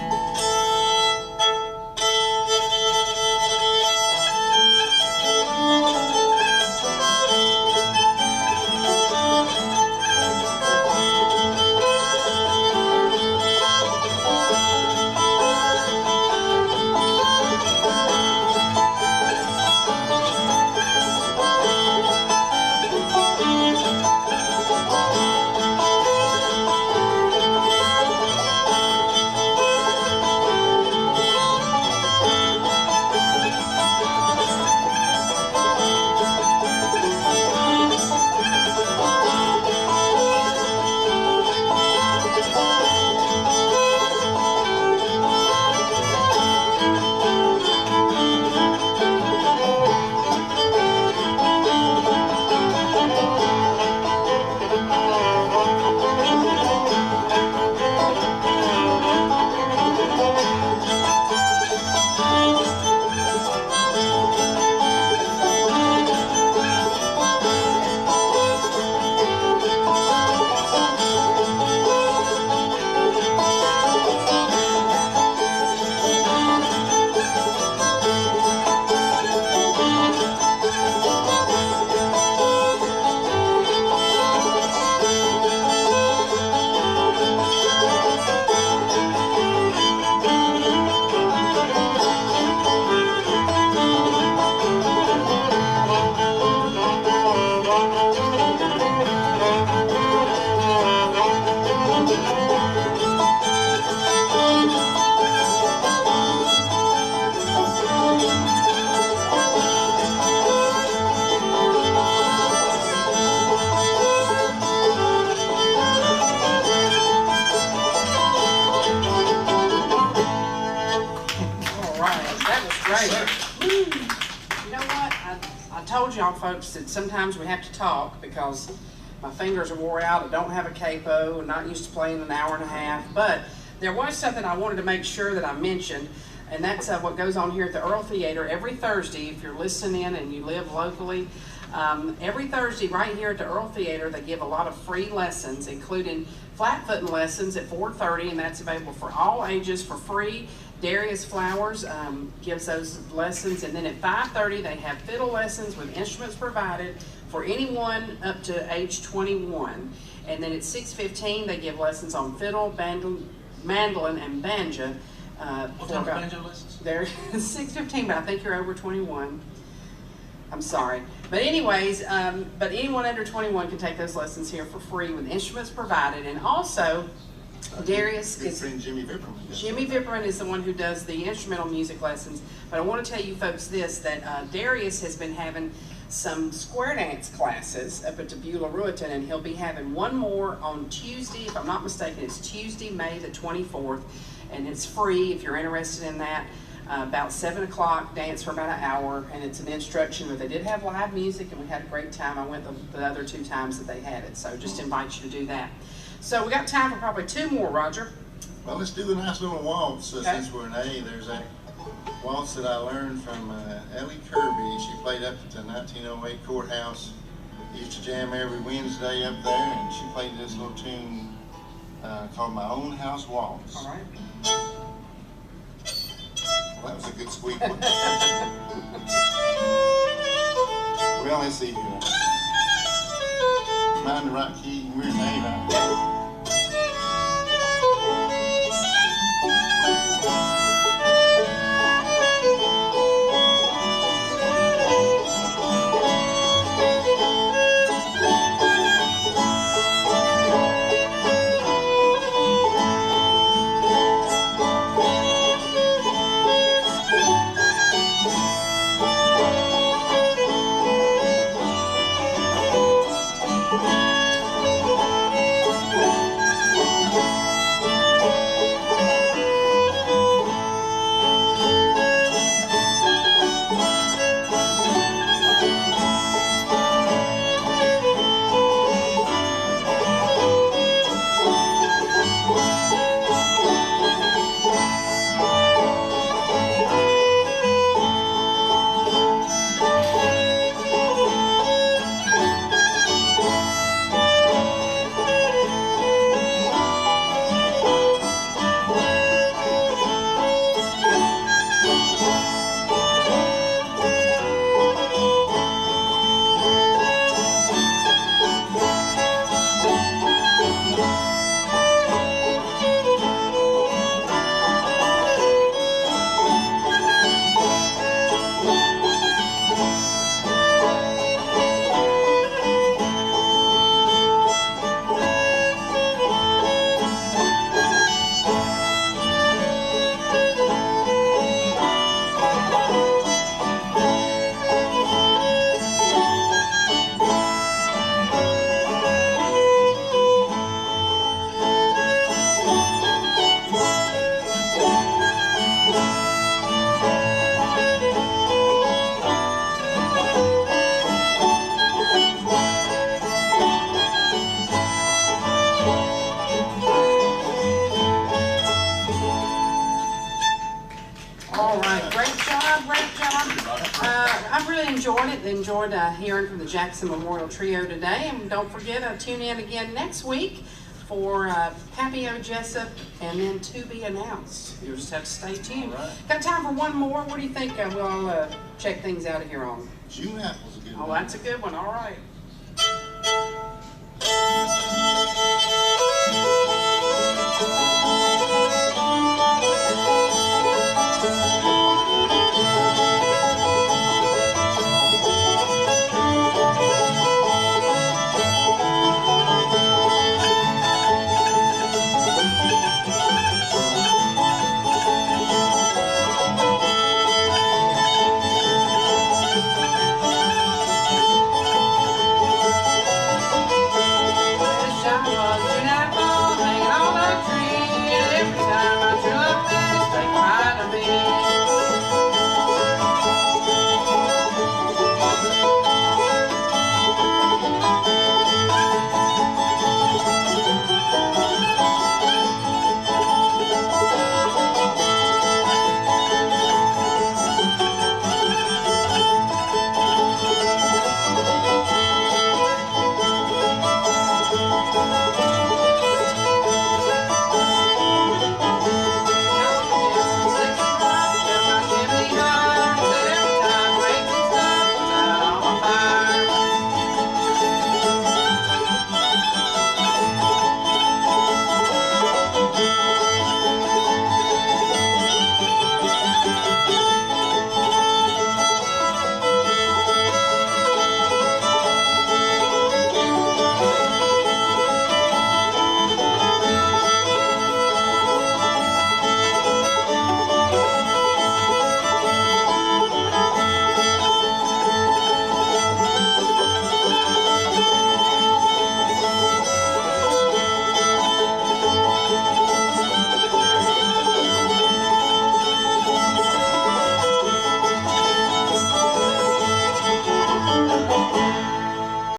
Great. You know what? I told y'all folks that sometimes we have to talk because my fingers are wore out. I don't have a capo. I'm not used to playing an hour and a half. But there was something I wanted to make sure that I mentioned, and that's what goes on here at the Earl Theater every Thursday. If you're listening and you live locally, every Thursday right here at the Earl Theater, they give a lot of free lessons, including flat-footing lessons at 4:30, and that's available for all ages for free. Darius Flowers gives those lessons, and then at 5:30 they have fiddle lessons with instruments provided for anyone up to age 21. And then at 6:15 they give lessons on fiddle, mandolin, and banjo. What time are banjo lessons? They're 6:15, but I think you're over 21. I'm sorry. But anyways, but anyone under 21 can take those lessons here for free with instruments provided. And also, Darius Good is... friend Jimmy Vipperman. Jimmy Vipperman is the one who does the instrumental music lessons. But I want to tell you folks this, that Darius has been having some square dance classes up at the Beulah Rueton, and he'll be having one more on Tuesday, if I'm not mistaken. It's Tuesday, May the 24th, and it's free if you're interested in that. About 7 o'clock, dance for about an hour, and it's an instruction, but they did have live music, and we had a great time. I went the other 2 times that they had it, so just invite you to do that. So we got time for probably 2 more, Roger. Well, let's do the nice little waltz Okay. since we're in A. There's that waltz that I learned from Ellie Kirby. She played up at the 1908 courthouse. Used to jam every Wednesday up there, and she played this little tune called My Own House Waltz. All right. Well, that was a good squeak one. Well, let's see here. Mind the right key. We're in A right now. enjoyed hearing from the Jackson Memorial Trio today. And don't forget, tune in again next week for Pappy O. Jessup and then To Be Announced. You'll just have to stay tuned. Got time for one more? What do you think we'll check things out of here on? June apple's a good Oh, one. that's a good one. All right.